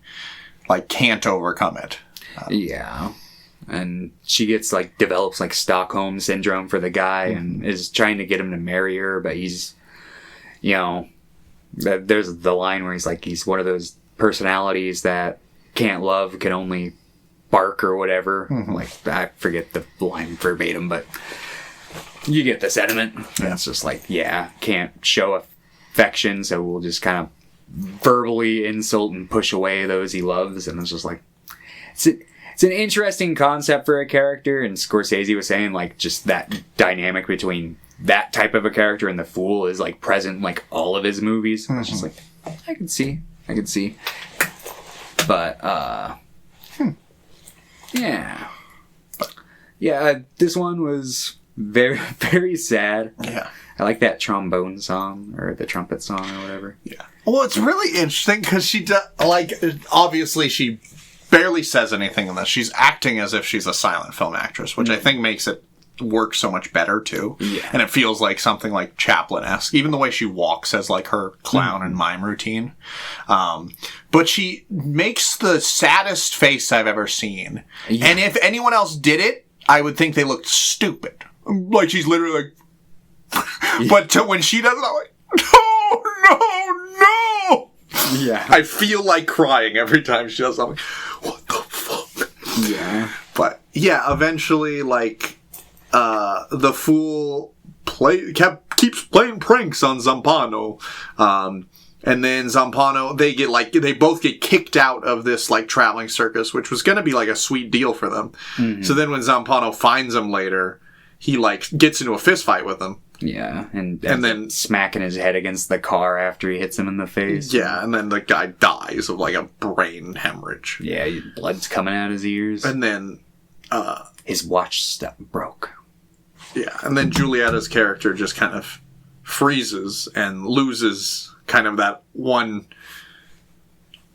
like, can't overcome it. Yeah. And she gets, like, develops, like, Stockholm syndrome for the guy and is trying to get him to marry her, but he's, you know, there's the line where he's like, he's one of those personalities that can't love, can only bark or whatever. Like, I forget the line verbatim, but you get the sentiment. And it's just like, yeah, can't show affection, so we'll just kind of verbally insult and push away those he loves. And it's just like, it's an interesting concept for a character, and Scorsese was saying, like, just that dynamic between that type of a character and the fool is, like, present in, like, all of his movies. It's just like, I can see. But, yeah. Yeah, this one was very, very sad. Yeah. I like that trombone song, or the trumpet song, or whatever. Yeah. Well, it's really interesting, because she like, obviously she barely says anything in this. She's acting as if she's a silent film actress, which I think makes it work so much better, too. Yeah. And it feels like something like Chaplin-esque. Even the way she walks as, like, her clown and mime routine. But she makes the saddest face I've ever seen. Yeah. And if anyone else did it, I would think they looked stupid. Like, she's literally like... But when she does it, I'm like, no! Yeah. I feel like crying every time she does it. I'm like, what the fuck? Yeah. But, yeah, eventually, like... the fool keeps playing pranks on Zampano. And then Zampano, they both get kicked out of this, like, traveling circus, which was gonna be, like, a sweet deal for them. So then when Zampano finds him later, he, like, gets into a fist fight with him. Yeah, and then smacking his head against the car after he hits him in the face. Yeah, and then the guy dies of, like, a brain hemorrhage. Yeah, blood's coming out his ears. And then, his watch step broke. Yeah, and then Giulietta's character just kind of freezes and loses kind of that one...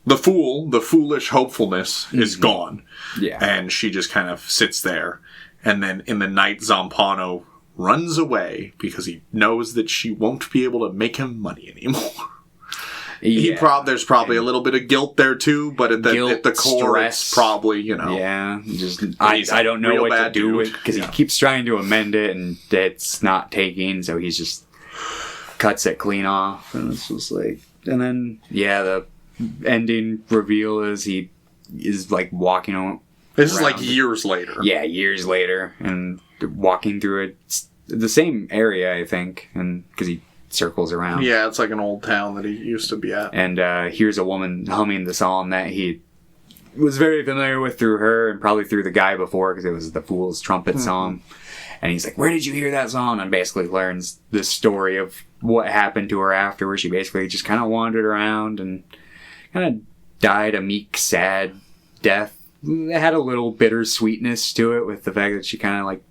The foolish hopefulness is gone. Yeah. And she just kind of sits there. And then in the night, Zampano runs away because he knows that she won't be able to make him money anymore. Yeah. There's probably a little bit of guilt there too, but at the core, stress. It's probably, you know. Yeah, just I don't know what to do with, because he keeps trying to amend it and it's not taking, so he's just cuts it clean off, and it's just like, and then the ending reveal is he is like walking on. This is like years later. Yeah, years later, and walking through the same area, I think, and because he circles around. Yeah, it's like an old town that he used to be at. And here's a woman humming the song that he was very familiar with through her and probably through the guy before, because it was the Fool's Trumpet song. And he's like, where did you hear that song? And basically learns the story of what happened to her after, where she basically just kind of wandered around and kind of died a meek, sad death. It had a little bittersweetness to it with the fact that she kind of like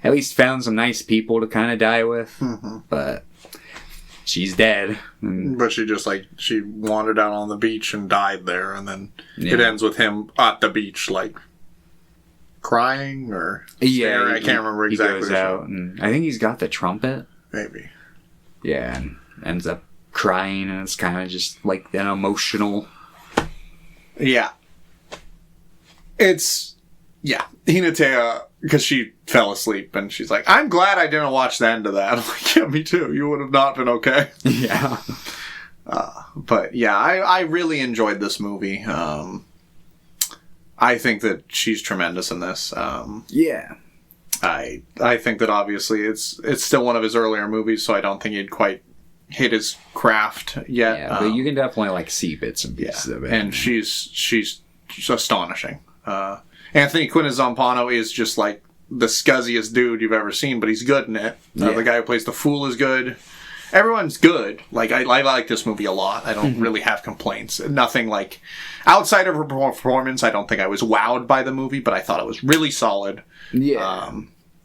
at least found some nice people to kind of die with. But she's dead. But she wandered out on the beach and died there, and then it ends with him at the beach, like, crying or staring. I can't remember exactly. He goes out, and I think he's got the trumpet. Maybe. Yeah, ends up crying, and it's kind of just like an emotional. Yeah. Hinatea, because she fell asleep, and she's like, I'm glad I didn't watch the end of that. I'm like, yeah, me too. You would have not been okay. Yeah. But yeah, I really enjoyed this movie. I think that she's tremendous in this. Yeah. I think that obviously it's still one of his earlier movies, so I don't think he'd quite hit his craft yet. Yeah, but you can definitely like see bits and pieces of it. And she's astonishing. Anthony Quinn as Zampano is just like the scuzziest dude you've ever seen, but he's good in it. The guy who plays the fool is good. Everyone's good. Like, I like this movie a lot. I don't really have complaints. Nothing like... Outside of her performance, I don't think I was wowed by the movie, but I thought it was really solid. Yeah.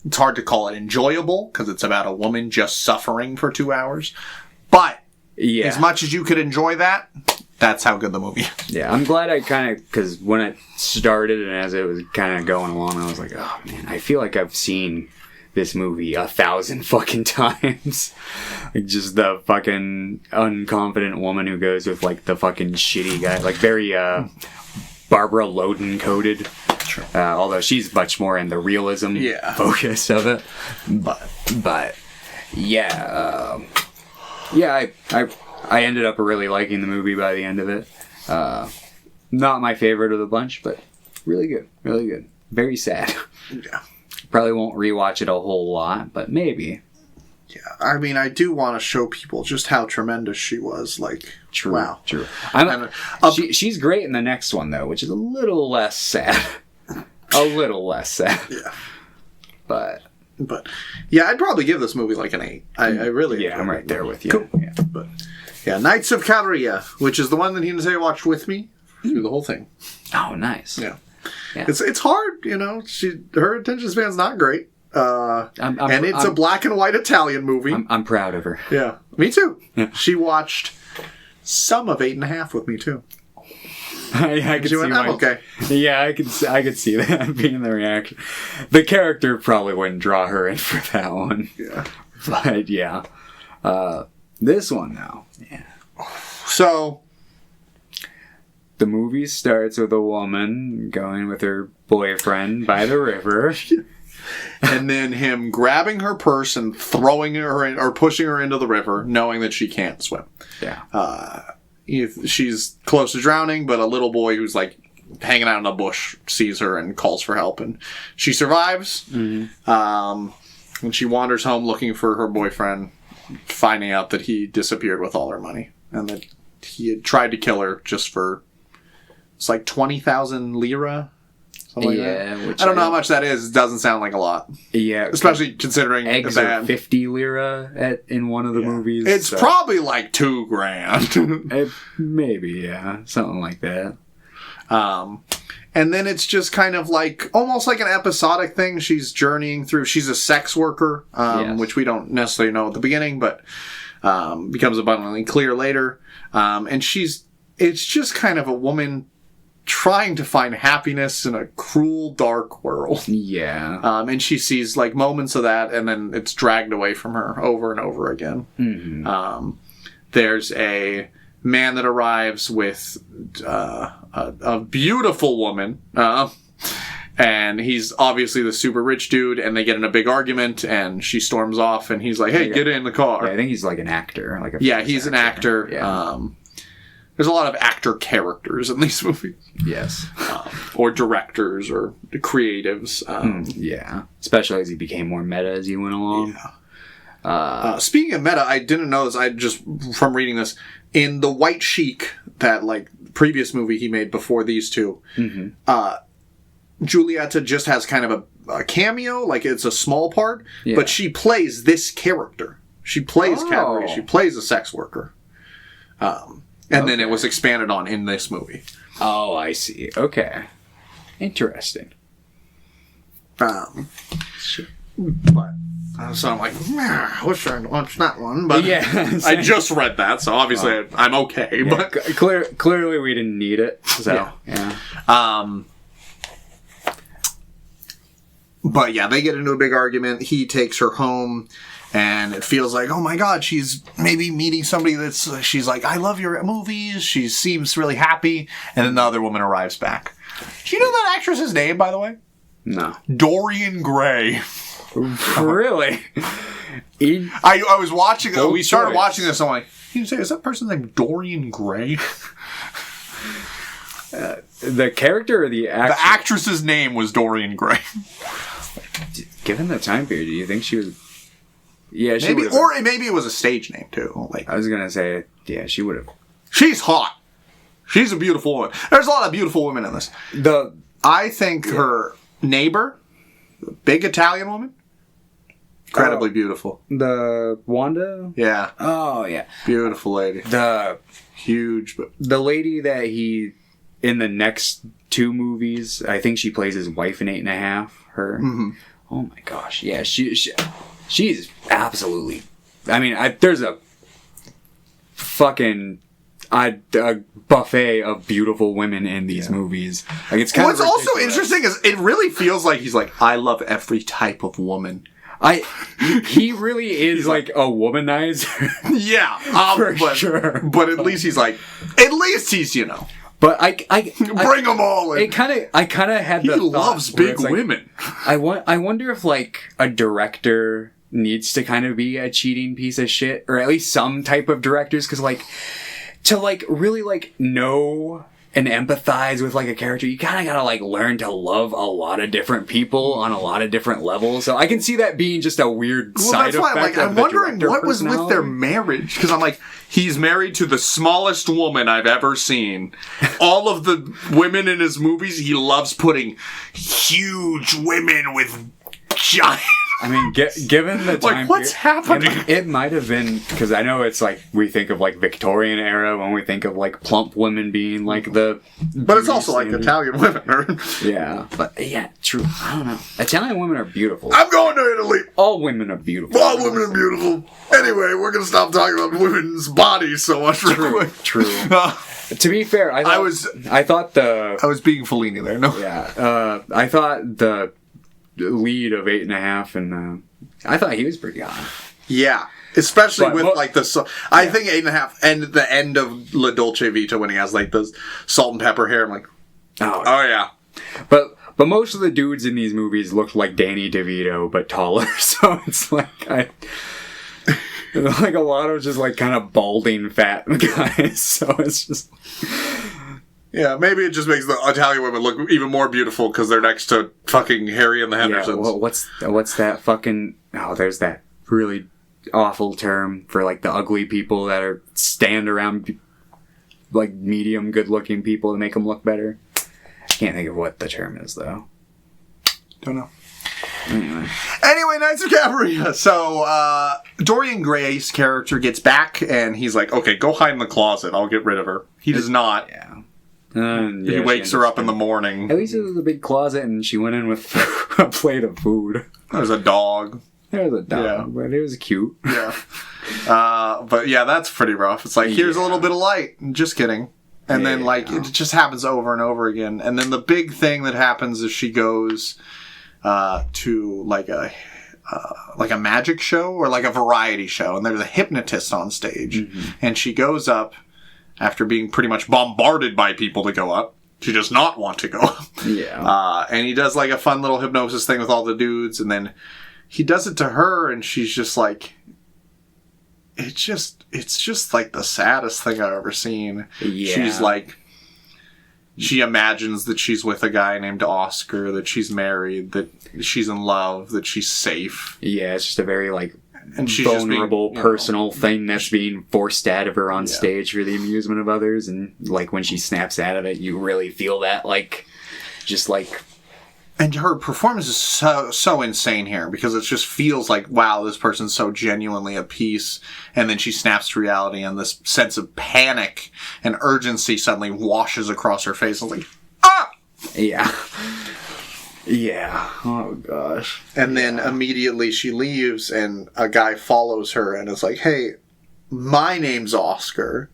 It's hard to call it enjoyable, because it's about a woman just suffering for 2 hours. But, as much as you could enjoy that, that's how good the movie is. Yeah, I'm glad I kind of... Because when it started and as it was kind of going along, I was like, oh, man, I feel like I've seen... this movie 1,000 fucking times. Like, just the fucking unconfident woman who goes with, like, the fucking shitty guy. Like, very, Barbara Loden coded. Sure. Although she's much more in the realism focus of it. But yeah. I ended up really liking the movie by the end of it. Not my favorite of the bunch, but really good. Really good. Very sad. Yeah. Probably won't rewatch it a whole lot, but maybe. Yeah, I mean, I do want to show people just how tremendous she was. Like, true, wow. True. She's great in the next one, though, which is a little less sad. A little less sad. Yeah. But yeah, I'd probably give this movie like an 8. I really... Yeah, I'm right there with you. Cool. Yeah. But yeah, Knights of Cabiria, which is the one that he and Zay watched with me through the whole thing. Oh, nice. Yeah. It's hard, you know. Her attention span's not great. And it's a black and white Italian movie. I'm proud of her. Yeah, me too. Yeah. She watched some of 8.5 with me too. I can see I'm okay. Yeah, I could see that being the reaction. The character probably wouldn't draw her in for that one. Yeah, but yeah, this one though. Yeah. So. The movie starts with a woman going with her boyfriend by the river. And then him grabbing her purse and throwing her in, or pushing her into the river, knowing that she can't swim. Yeah. She's close to drowning, but a little boy who's like hanging out in a bush sees her and calls for help. And she survives. Mm-hmm. And she wanders home looking for her boyfriend, finding out that he disappeared with all her money. And that he had tried to kill her just for... It's like 20,000 lira. Something like that. I don't know how much that is. It doesn't sound like a lot. Yeah. Especially considering eggs are 50 lira in one of the movies. It's probably like $2,000. Maybe, yeah. Something like that. And then it's just kind of like, almost like an episodic thing. She's journeying through. She's a sex worker, which we don't necessarily know at the beginning, but becomes abundantly clear later. And it's just kind of a woman trying to find happiness in a cruel, dark world. Yeah. And she sees like moments of that, and then it's dragged away from her over and over again. Mm-hmm. There's a man that arrives with a beautiful woman, and he's obviously the super rich dude, and they get in a big argument, and she storms off, and he's like, hey, get in the car. Yeah, I think he's like an actor. He's an actor. Yeah. There's a lot of actor characters in these movies. Yes. Or directors or creatives. Yeah. Especially as he became more meta as he went along. Yeah. Speaking of meta, I didn't know this. I just, from reading this, in The White Sheik, that like previous movie he made before these two, Giulietta just has kind of a cameo, like it's a small part, but she plays this character. She plays Cabiria. She plays a sex worker. And then it was expanded on in this movie. Oh, I see. Okay. Interesting. So I'm like, I wish I'd watched that one. But yeah, I just read that, so obviously I'm okay. Yeah, but clearly we didn't need it. So, yeah. But yeah, they get into a big argument. He takes her home. And it feels like, oh my God, she's maybe meeting somebody she's like, I love your movies. She seems really happy. And then the other woman arrives back. Do you know that actress's name, by the way? No. Dorian Gray. Really? I was watching, we started choice. watching this, I'm like, you say, is that person's name Dorian Gray? The character or the actress? The actress's name was Dorian Gray. Given the time period, do you think she was... Yeah, she maybe, would've or maybe it was a stage name, too. Like, I was going to say, yeah, she would have. she's hot. She's a beautiful woman. There's a lot of beautiful women in this. I think her neighbor, the big Italian woman, incredibly beautiful. The Wanda? Yeah. Oh, yeah. Beautiful lady. Huge. But The lady that he, in the next 2 movies, I think she plays his wife in 8.5. Her. Mm-hmm. Oh my gosh. Yeah, she's absolutely... I mean, there's a fucking... a buffet of beautiful women in these movies. Like, it's kind What's of also ridiculous. interesting is it really feels like he's like, I love every type of woman. He really is like a womanizer. Yeah, sure. But at least he's like, at least he's, you know. But I bring them all in. I kind of had He the loves thought where big it's like, women. I wonder if like a director needs to kind of be a cheating piece of shit, or at least some type of directors, because like to like really like know and empathize with like a character, you kind of gotta like learn to love a lot of different people on a lot of different levels. So I can see that being just a weird side effect. Like, I'm wondering what was with their marriage, because I'm like, he's married to the smallest woman I've ever seen. All of the women in his movies, he loves putting huge women with giant. I mean, given the time like, what's happening? It might have been, because I know it's like, we think of like Victorian era when we think of like plump women being like the... But it's also like Italian women. Yeah, but yeah, true. I don't know. Italian women are beautiful. I'm going to Italy. All women are beautiful. All women are beautiful. Anyway, we're going to stop talking about women's bodies so much. True. To be fair, I was being Fellini there. No. Yeah. I thought the lead of 8.5, and I thought he was pretty hot. Yeah, especially with like the. I think 8.5 and the end of La Dolce Vita when he has like the salt and pepper hair. I'm like, oh yeah. But most of the dudes in these movies look like Danny DeVito but taller. So it's like like a lot of just like kind of balding fat guys. So it's just. Yeah, maybe it just makes the Italian women look even more beautiful because they're next to fucking Harry and the Hendersons. Yeah, well, what's that fucking... Oh, there's that really awful term for, like, the ugly people that are stand around, like, medium good-looking people to make them look better. I can't think of what the term is, though. Don't know. Anyway, Knights of Cabiria. So, Dorian Gray's character gets back, and he's like, okay, go hide in the closet. I'll get rid of her. He does not. Yeah. He wakes her up in the morning. At least it was a big closet, and she went in with a plate of food. There's a dog. There was a dog, but it was cute. Yeah. But yeah, that's pretty rough. It's like, here's a little bit of light. Just kidding. And then, like, it just happens over and over again. And then the big thing that happens is she goes to, like a magic show or, like, a variety show. And there's a hypnotist on stage. Mm-hmm. And she goes up after being pretty much bombarded by people to go up. She does not want to go up. Yeah. And he does, like, a fun little hypnosis thing with all the dudes. And then he does it to her, and she's just like... It's just like the saddest thing I've ever seen. Yeah. She's like... She imagines that she's with a guy named Oscar, that she's married, that she's in love, that she's safe. Yeah, it's just a very, like... And she's vulnerable, just being, personal thing that's being forced out of her on stage for the amusement of others, and like when she snaps out of it, you really feel that, like, just like. And her performance is so insane here because it just feels like, wow, this person's so genuinely at peace, and then she snaps to reality, and this sense of panic and urgency suddenly washes across her face. I'm like, ah! Yeah. Yeah. Oh, gosh. And then immediately she leaves, and a guy follows her and is like, hey, my name's Oscar.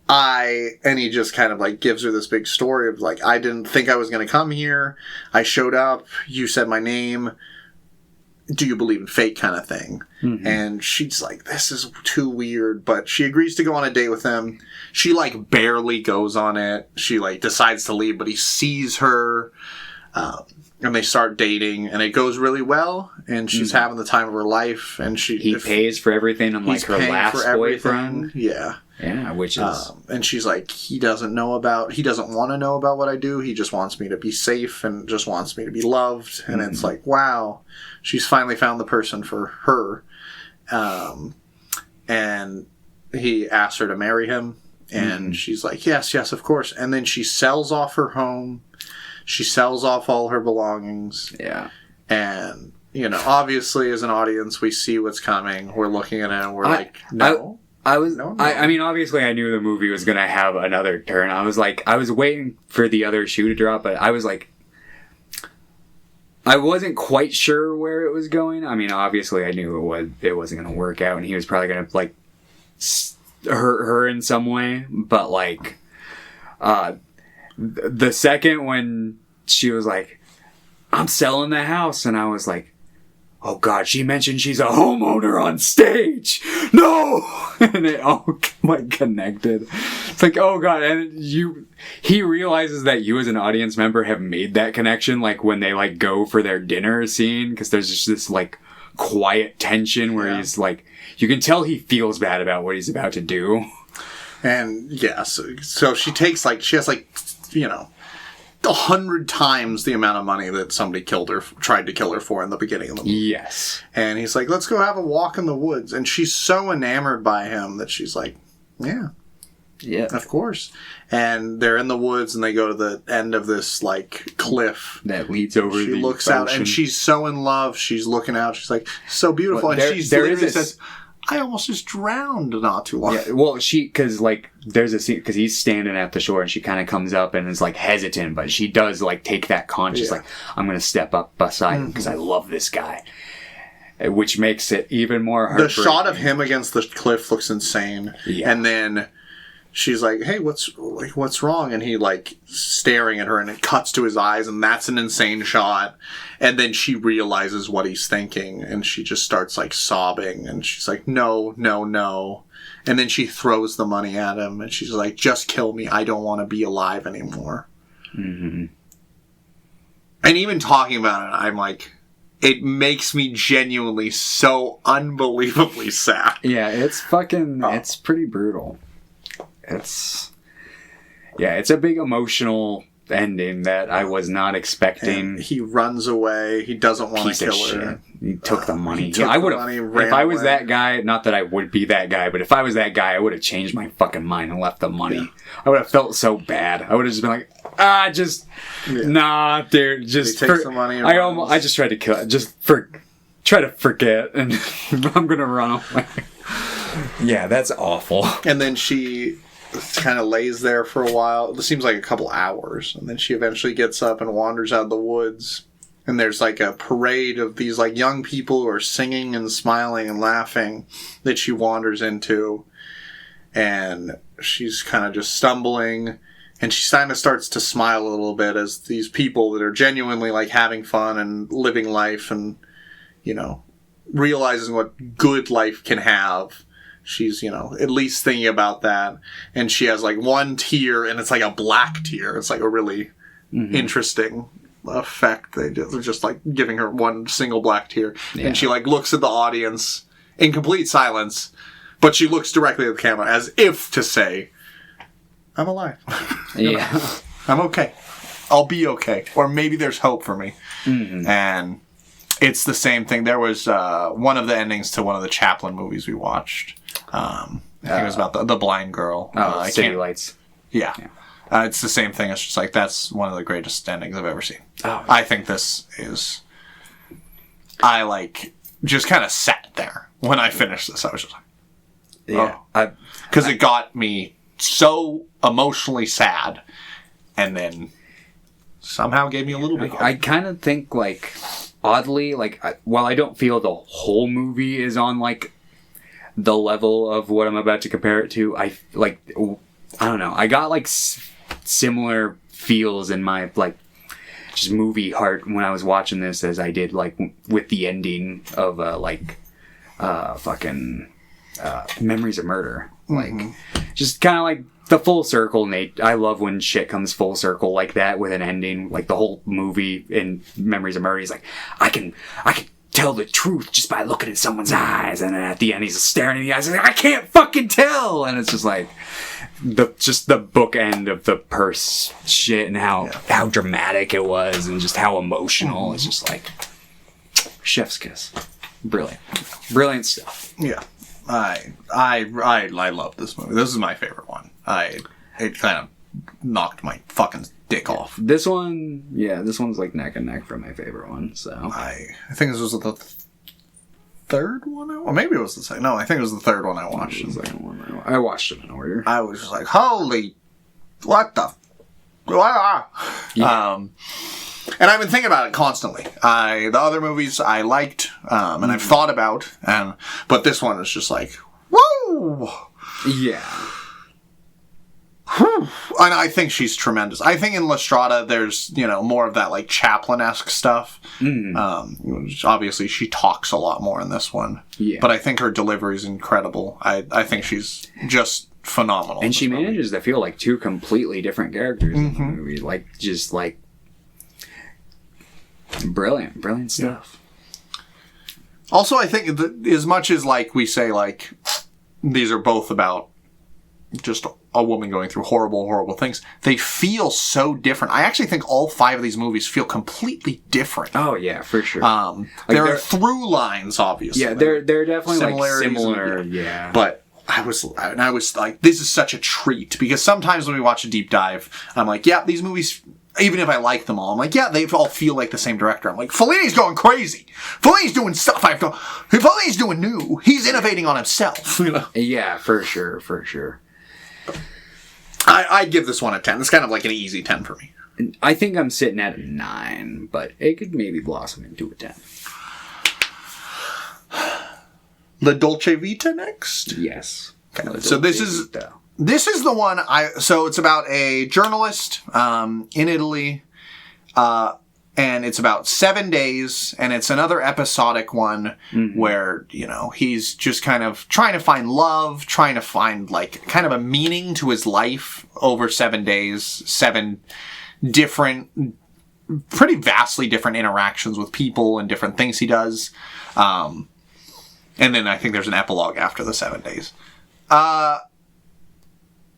And he just kind of like gives her this big story of like, I didn't think I was going to come here. I showed up. You said my name. do you believe in fate kind of thing. Mm-hmm. And she's like, this is too weird, but she agrees to go on a date with him. She like barely goes on it. She like decides to leave, but he sees her, and they start dating, and it goes really well, and she's having the time of her life, and he pays for everything on like her last boyfriend. Yeah. Yeah, which is... and she's like, he doesn't want to know about what I do. He just wants me to be safe and just wants me to be loved. And it's like, wow, she's finally found the person for her. And he asks her to marry him. And she's like, yes, of course. And then she sells off her home. She sells off all her belongings. Yeah. And, obviously as an audience, we see what's coming. We're looking at it and we're like, no. I mean, obviously I knew the movie was going to have another turn. I was waiting for the other shoe to drop, but I was like, I wasn't quite sure where it was going. I mean, obviously I knew it wasn't going to work out, and he was probably going to like hurt her in some way. But like, the second when she was like, I'm selling the house, and I was like, oh God, she mentioned she's a homeowner on stage. No! And it all like connected. It's like, oh God. And he realizes that you as an audience member have made that connection, like when they like go for their dinner scene, because there's just this like quiet tension where he's like, you can tell he feels bad about what he's about to do. And so she has 100 times the amount of money that somebody tried to kill her for in the beginning of the movie. Yes. And he's like, let's go have a walk in the woods. And she's so enamored by him that she's like, yeah, of course. And they're in the woods, and they go to the end of this like cliff that leads over the ocean. She looks out, and she's so in love. She's looking out. She's like, so beautiful. Well, and she literally says, I almost just drowned not too long. Yeah, well, because like there's a scene because he's standing at the shore, and she kind of comes up and is like hesitant, but she does like take that conscious like, I'm gonna step up beside him because I love this guy, which makes it even more heartbreaking. The shot of him against the cliff looks insane, and then she's like, hey, what's wrong? And he like staring at her, and it cuts to his eyes, and that's an insane shot. And then she realizes what he's thinking, and she just starts like sobbing, and she's like, no. And then she throws the money at him, and she's like, just kill me. I don't want to be alive anymore. Mm-hmm. And even talking about it, I'm like, it makes me genuinely so unbelievably sad. Yeah, it's it's pretty brutal. It's a big emotional ending that I was not expecting. And he runs away. He doesn't want to kill her. He took the money. I would have. If I was that guy, not that I would be that guy, but if I was that guy, I would have changed my fucking mind and left the money. Yeah. I would have felt so bad. I would have just been like, nah, dude. Just takes the money. I just tried to kill it. Try to forget, and I'm gonna run away. Yeah, that's awful. And then she kind of lays there for a while. It seems like a couple hours. And then she eventually gets up and wanders out of the woods. And there's like a parade of these like young people who are singing and smiling and laughing that she wanders into. And she's kind of just stumbling. And she kind of starts to smile a little bit as these people that are genuinely like having fun and living life and, realizing what good life can have. She's, at least thinking about that. And she has, like, one tear, and it's, like, a black tear. It's, like, a really interesting effect. They're just, like, giving her one single black tear. Yeah. And she, like, looks at the audience in complete silence. But she looks directly at the camera as if to say, I'm alive. Yeah. I'm okay. I'll be okay. Or maybe there's hope for me. Mm-hmm. And it's the same thing. There was one of the endings to one of the Chaplin movies we watched. I think it was about the blind girl. City Lights. Yeah. It's the same thing. It's just like, that's one of the greatest endings I've ever seen. Oh. I think this is... I, like, just kind of sat there when I finished this. I was just like... Yeah. Because it got me so emotionally sad, and then somehow gave me a little bit... I kind of think, like, oddly, like, while I don't feel the whole movie is on, like, the level of what I'm about to compare it to, I don't know. I got, like, similar feels in my, like, just movie heart when I was watching this as I did, like, with the ending of Memories of Murder. Like, just kind of like the full circle, Nate. I love when shit comes full circle like that with an ending. Like the whole movie in Memories of Murder, he's like, I can tell the truth just by looking at someone's eyes, and then at the end he's staring in the eyes and like, I can't fucking tell, and it's just like the bookend of the purse shit and how dramatic it was and just how emotional. It's just like chef's kiss. Brilliant stuff. Yeah. I love this movie. This is my favorite one. It kind of knocked my fucking dick off. This one's like neck and neck for my favorite one. So I think this was the third one. Or maybe it was the second. No, I think it was the third one I watched. The second one I watched them in order. I was just like, holy, what the? Yeah. And I've been thinking about it constantly. The other movies I liked, and I've thought about, but this one is just like, woo! Yeah. And I think she's tremendous. I think in La Strada, there's, more of that, like, Chaplin-esque stuff. Obviously, she talks a lot more in this one. Yeah. But I think her delivery is incredible. I think she's just phenomenal. And she manages to feel like two completely different characters in the movie. Like, just, like, brilliant stuff. Also, I think as much as, like, we say, like, these are both about just a woman going through horrible things, they feel so different. I actually think all 5 of these movies feel completely different. Oh, yeah, for sure. There are through lines, obviously. Yeah, they're definitely like similar, yeah. But I was like, this is such a treat, because sometimes when we watch a deep dive, I'm like, yeah, these movies, even if I like them all, I'm like, yeah, they all feel like the same director. I'm like, Fellini's going crazy. Fellini's doing stuff Fellini's doing new. He's innovating on himself. Yeah, for sure. I'd give this one a 10. It's kind of like an easy 10 for me. I think I'm sitting at a 9, but it could maybe blossom into a 10. The Dolce Vita next? Yes. Okay. So this is the one so it's about a journalist in Italy, and it's about 7 days, and it's another episodic one where, he's just kind of trying to find love, trying to find, like, kind of a meaning to his life over 7 days, 7 different, pretty vastly different interactions with people and different things he does. And then I think there's an epilogue after the 7 days.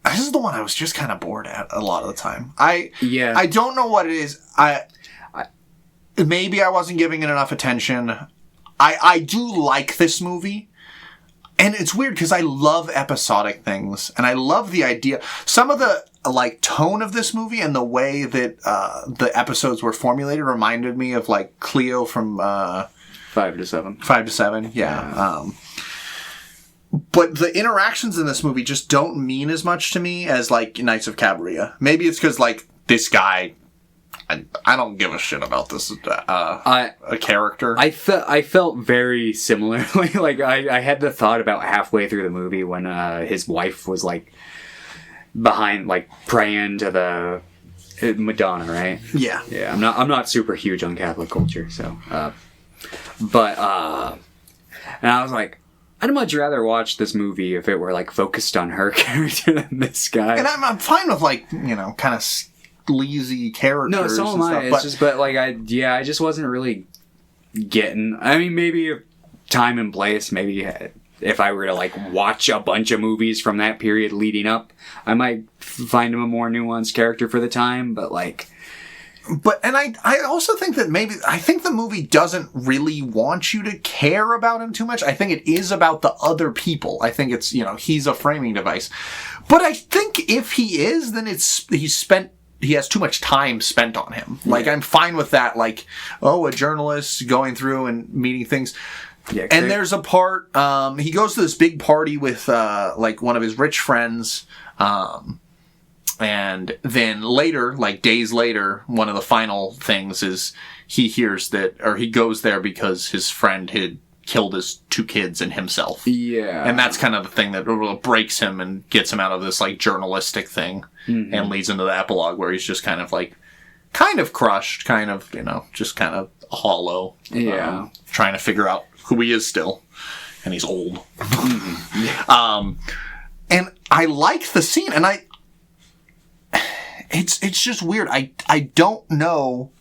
This is the one I was just kind of bored at a lot of the time. I don't know what it is. Maybe I wasn't giving it enough attention. I do like this movie. And it's weird because I love episodic things. And I love the idea. Some of the, like, tone of this movie and the way that the episodes were formulated reminded me of, like, Cleo from 5 to 7. 5 to 7, yeah. But the interactions in this movie just don't mean as much to me as, like, Knights of Cabiria. Maybe it's because, like, this guy, I don't give a shit about this a character. I felt very similarly. Like, I had the thought about halfway through the movie when his wife was, like, behind, like, praying to the Madonna, right? Yeah. Yeah, I'm not super huge on Catholic culture, so... and I was like, I'd much rather watch this movie if it were, like, focused on her character than this guy. And I'm fine with, like, kind of sleazy characters. No, so am I. It's just, but, like, I just wasn't really getting... I mean, maybe time and place, maybe if I were to, like, watch a bunch of movies from that period leading up, I might find him a more nuanced character for the time, but, like... And I also think that I think the movie doesn't really want you to care about him too much. I think it is about the other people. I think it's, he's a framing device. But I think if he is, then he has too much time spent on him. Yeah. Like, I'm fine with that. Like, a journalist going through and meeting things. Yeah, and there's a part, he goes to this big party with, like, one of his rich friends, and then later, like days later, one of the final things is he hears that, or he goes there because his friend had killed his 2 kids and himself. Yeah. And that's kind of the thing that breaks him and gets him out of this, like, journalistic thing and leads into the epilogue where he's just kind of crushed, just kind of hollow. Yeah. Trying to figure out who he is still. And he's old. And I liked the scene, and it's just weird. I don't know.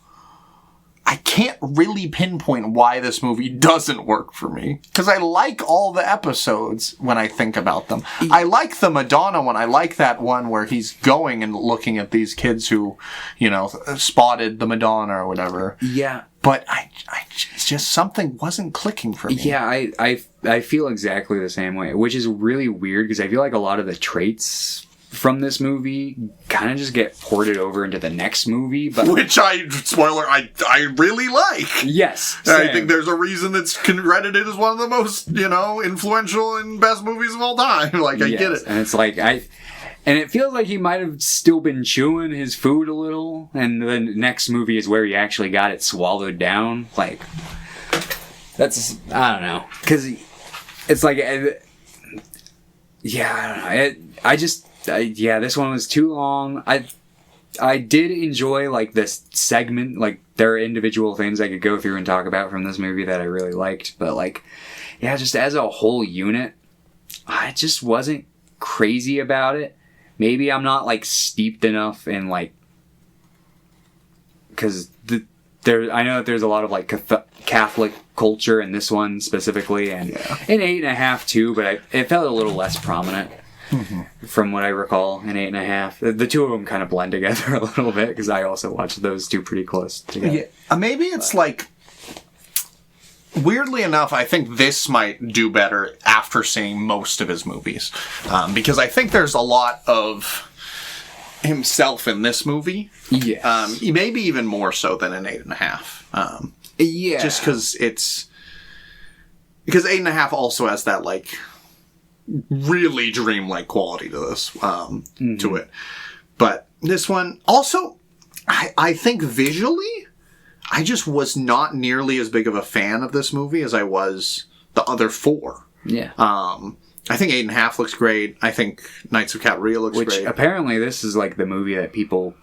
I can't really pinpoint why this movie doesn't work for me. Because I like all the episodes when I think about them. I like the Madonna one. I like that one where he's going and looking at these kids who, spotted the Madonna or whatever. Yeah. But it's just something wasn't clicking for me. Yeah, I feel exactly the same way, which is really weird because I feel like a lot of the traits from this movie kind of just get ported over into the next movie, but which I really like. Yes, same. I think there's a reason it's credited as one of the most influential and best movies of all time. I get it, and it's like and it feels like he might have still been chewing his food a little, and the next movie is where he actually got it swallowed down. That's I don't know, because it's like I don't know. This one was too long. I did enjoy this segment, there are individual things I could go through and talk about from this movie that I really liked, but just as a whole unit, I just wasn't crazy about it. Maybe I'm not steeped enough in because I know that there's a lot of Catholic culture in this one specifically, and in 8.5 too, but it felt a little less prominent. Mm-hmm. From what I recall in 8.5, the two of them kind of blend together a little bit because I also watched those two pretty close together. Yeah, maybe it's weirdly enough, I think this might do better after seeing most of his movies, because I think there's a lot of himself in this movie. Yes, maybe even more so than in 8.5. Just because because 8.5 also has that really dreamlike quality to this, to it. But this one, also, I think visually, I just was not nearly as big of a fan of this movie as I was the other four. Yeah. I think 8.5 looks great. I think Knights of Cabiria looks great. Which apparently this is the movie that people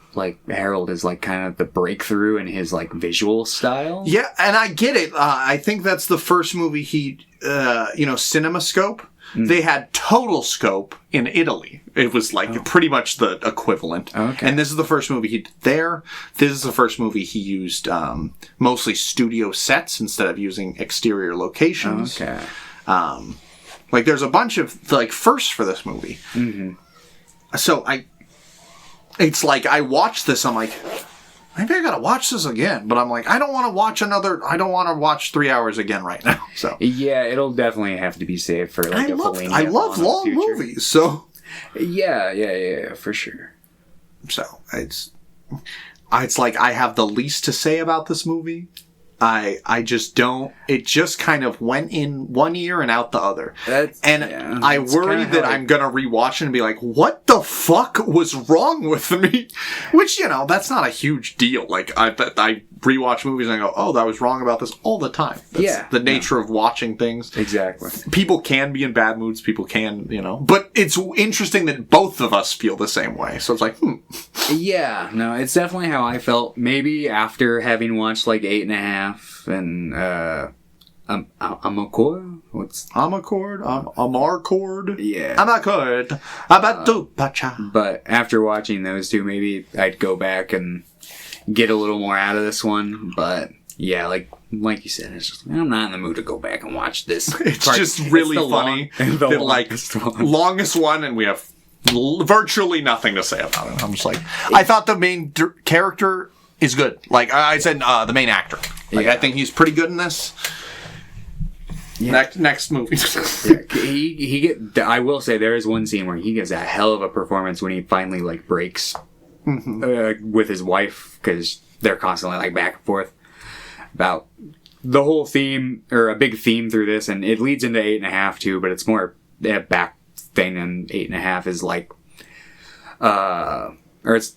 herald is kind of the breakthrough in his visual style. Yeah, and I get it. I think that's the first movie he, CinemaScope. They had Total Scope in Italy. It was pretty much the equivalent. Okay. And this is the first movie he did there. This is the first movie he used mostly studio sets instead of using exterior locations. Okay. There's a bunch of firsts for this movie. Mm-hmm. So it's I watched this, I'm maybe I gotta watch this again, but I'm I don't want to watch 3 hours again right now. So yeah, it'll definitely have to be saved for I love long movies, so yeah, for sure. So it's I have the least to say about this movie. I just don't. It just kind of went in one ear and out the other. I worry that I'm going to rewatch it and be what the fuck was wrong with me? Which, that's not a huge deal. I rewatch movies and I go, oh, that was wrong about this all the time. That's the nature of watching things. Exactly. People can be in bad moods. People can, But it's interesting that both of us feel the same way. So it's Yeah, no, it's definitely how I felt. Maybe after having watched 8.5 and Amarcord? What's Amarcord? Amarcord? Yeah. Amarcord. Abadu-pacha. But after watching those two, maybe I'd go back and get a little more out of this one. But yeah, like you said, it's just, I'm not in the mood to go back and watch this. It's just really funny. The longest one, and we have virtually nothing to say about it. I'm just I thought the main character is good. I said, the main actor. I think he's pretty good in this. Yeah. Next movie. I will say there is one scene where he gives a hell of a performance when he finally breaks with his wife, because they're constantly back and forth about the whole theme, or a big theme through this, and it leads into 8.5 too, but it's more a back thing, and 8.5 is or it's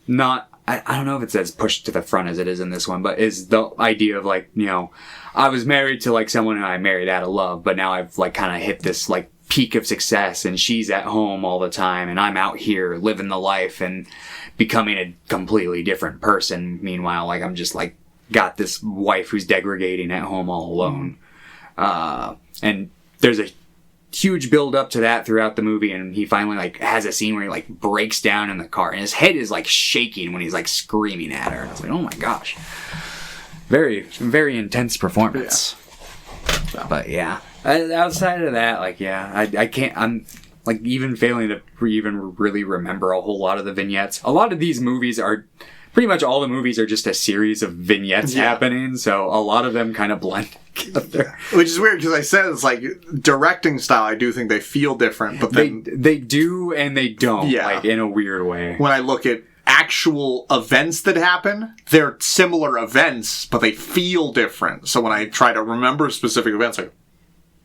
not. I don't know if it's as pushed to the front as it is in this one, but is the idea of I was married to someone who I married out of love, but now I've kind of hit this peak of success, and she's at home all the time, and I'm out here living the life and becoming a completely different person. Meanwhile, I'm just got this wife who's degrading at home all alone. And there's a huge build up to that throughout the movie, and he finally like has a scene where he like breaks down in the car and his head is like shaking when he's like screaming at her. And I was like, oh my gosh. Very, very intense performance. Yeah. But yeah, outside of that, like, yeah, I can't, I'm like even failing to even really remember a whole lot of the vignettes. A lot of these movies are, pretty much all the movies are just a series of vignettes happening, so a lot of them kind of blend together. Which is weird, because I said it's like, directing style, I do think they feel different, but then... They do and they don't, like, in a weird way. When I look at actual events that happen, they're similar events, but they feel different. So when I try to remember specific events, like...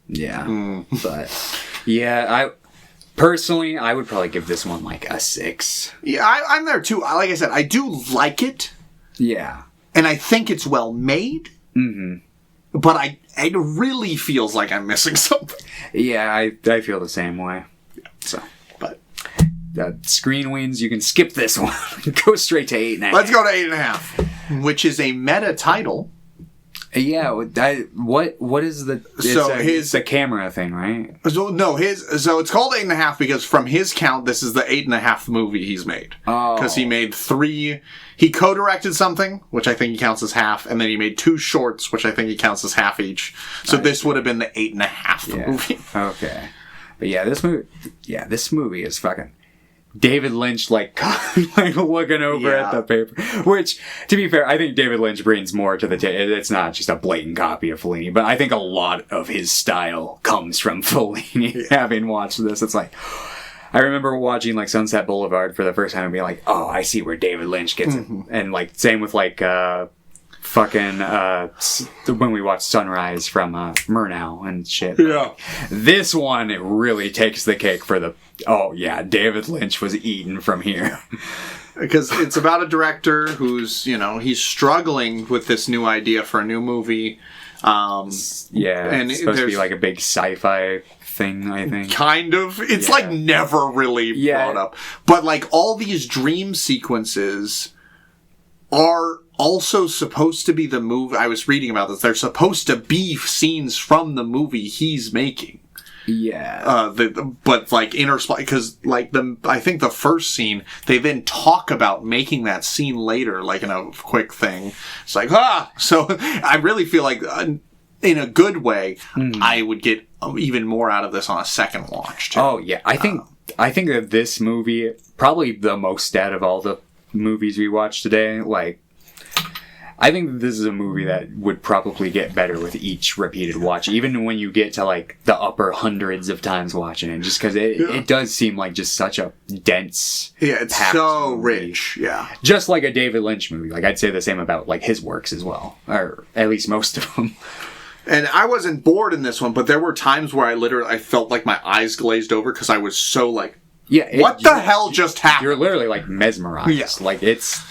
Yeah, but... Yeah, Personally, I would probably give this one like a 6. Yeah, I'm there too. Like I said, I do like it. Yeah. And I think it's well made. Mm-hmm. But it really feels like I'm missing something. Yeah, I feel the same way. Yeah. So, but... Screen Weens, you can skip this one. Go straight to 8.5. Let's go to 8.5. Which is a meta title. Yeah, what is the... It's the camera thing, right? So it's called 8.5 because from his count, this is the 8.5 movie he's made. Oh. Because he made 3... He co-directed something, which I think he counts as half, and then he made 2 shorts, which I think he counts as half each. So this would have been the 8.5 movie. Okay. But yeah, this movie is fucking... David Lynch, like looking over at the paper. Which, to be fair, I think David Lynch brings more to the table. It's not just a blatant copy of Fellini, but I think a lot of his style comes from Fellini. Having watched this, it's like... I remember watching, like, Sunset Boulevard for the first time and being like, oh, I see where David Lynch gets it. And, like, same with, like, when we watched Sunrise from Murnau and shit. Yeah. This one, it really takes the cake for the... Oh, yeah, David Lynch was eaten from here. Because it's about a director who's, he's struggling with this new idea for a new movie. And it's supposed to be like a big sci-fi thing, I think. Kind of. It's like never really brought up. But like all these dream sequences are also supposed to be the movie. I was reading about this. They're supposed to be scenes from the movie he's making. Yeah. But like because like I think the first scene, they then talk about making that scene later, like in a quick thing. It's like, so I really feel like in a good way, I would get even more out of this on a second watch too. Oh yeah. I think that this movie, probably the most out of all the movies we watched today, like, I think that this is a movie that would probably get better with each repeated watch, even when you get to like the upper hundreds of times watching it, just because it does seem like just such a dense, it's so movie. Rich, just like a David Lynch movie. Like I'd say the same about like his works as well, or at least most of them. And I wasn't bored in this one, but there were times where I felt like my eyes glazed over because I was so like, what the hell just happened? You're literally like mesmerized. Yeah. Like it's.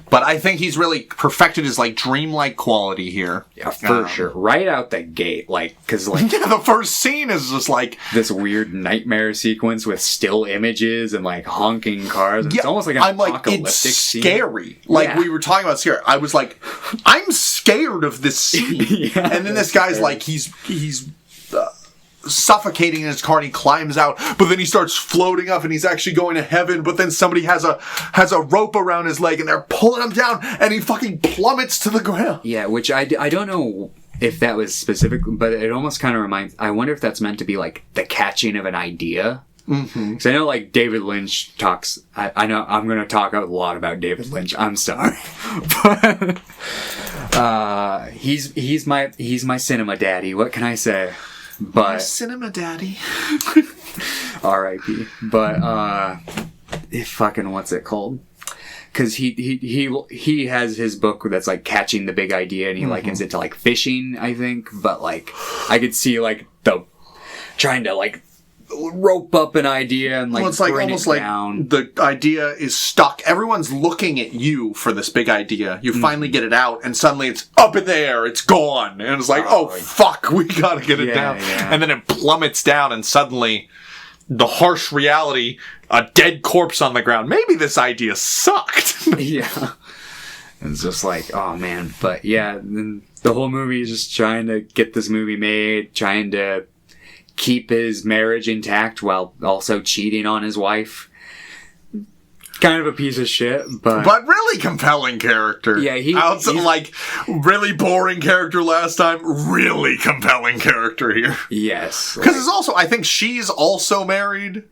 But I think he's really perfected his, like, dreamlike quality here. Yeah, for sure. Right out the gate, like, because, like... Yeah, the first scene is just, like... This weird nightmare sequence with still images and, like, honking cars. It's almost like an apocalyptic scene. It's scary. Like, we were talking about scary. I was like, I'm scared of this scene. And then this guy's, like, he's suffocating in his car and he climbs out, but then he starts floating up and he's actually going to heaven, but then somebody has a rope around his leg and they're pulling him down and he fucking plummets to the ground. Yeah, which I don't know if that was specific, but it almost kind of reminds... I wonder if that's meant to be like the catching of an idea. Because I know like David Lynch talks... I know I'm going to talk a lot about David Lynch. I'm sorry. But he's my cinema daddy. What can I say? But my cinema daddy. R.I.P. But fucking what's it called? Because he has his book that's like catching the big idea, and he likens it to like fishing, I think. But like I could see like the trying to like rope up an idea and like it's like bring almost it down. Like the idea is stuck. Everyone's looking at you for this big idea. You finally get it out, and suddenly it's up in the air. It's gone, and it's like, oh fuck, we gotta get it down. Yeah. And then it plummets down, and suddenly the harsh reality, a dead corpse on the ground. Maybe this idea sucked. Yeah. And it's just like, oh man. But yeah, then the whole movie is just trying to get this movie made, trying to keep his marriage intact while also cheating on his wife. Kind of a piece of shit, but really compelling character. Yeah, he's like really boring character last time. Really compelling character here. Yes, because it's also, I think she's also married.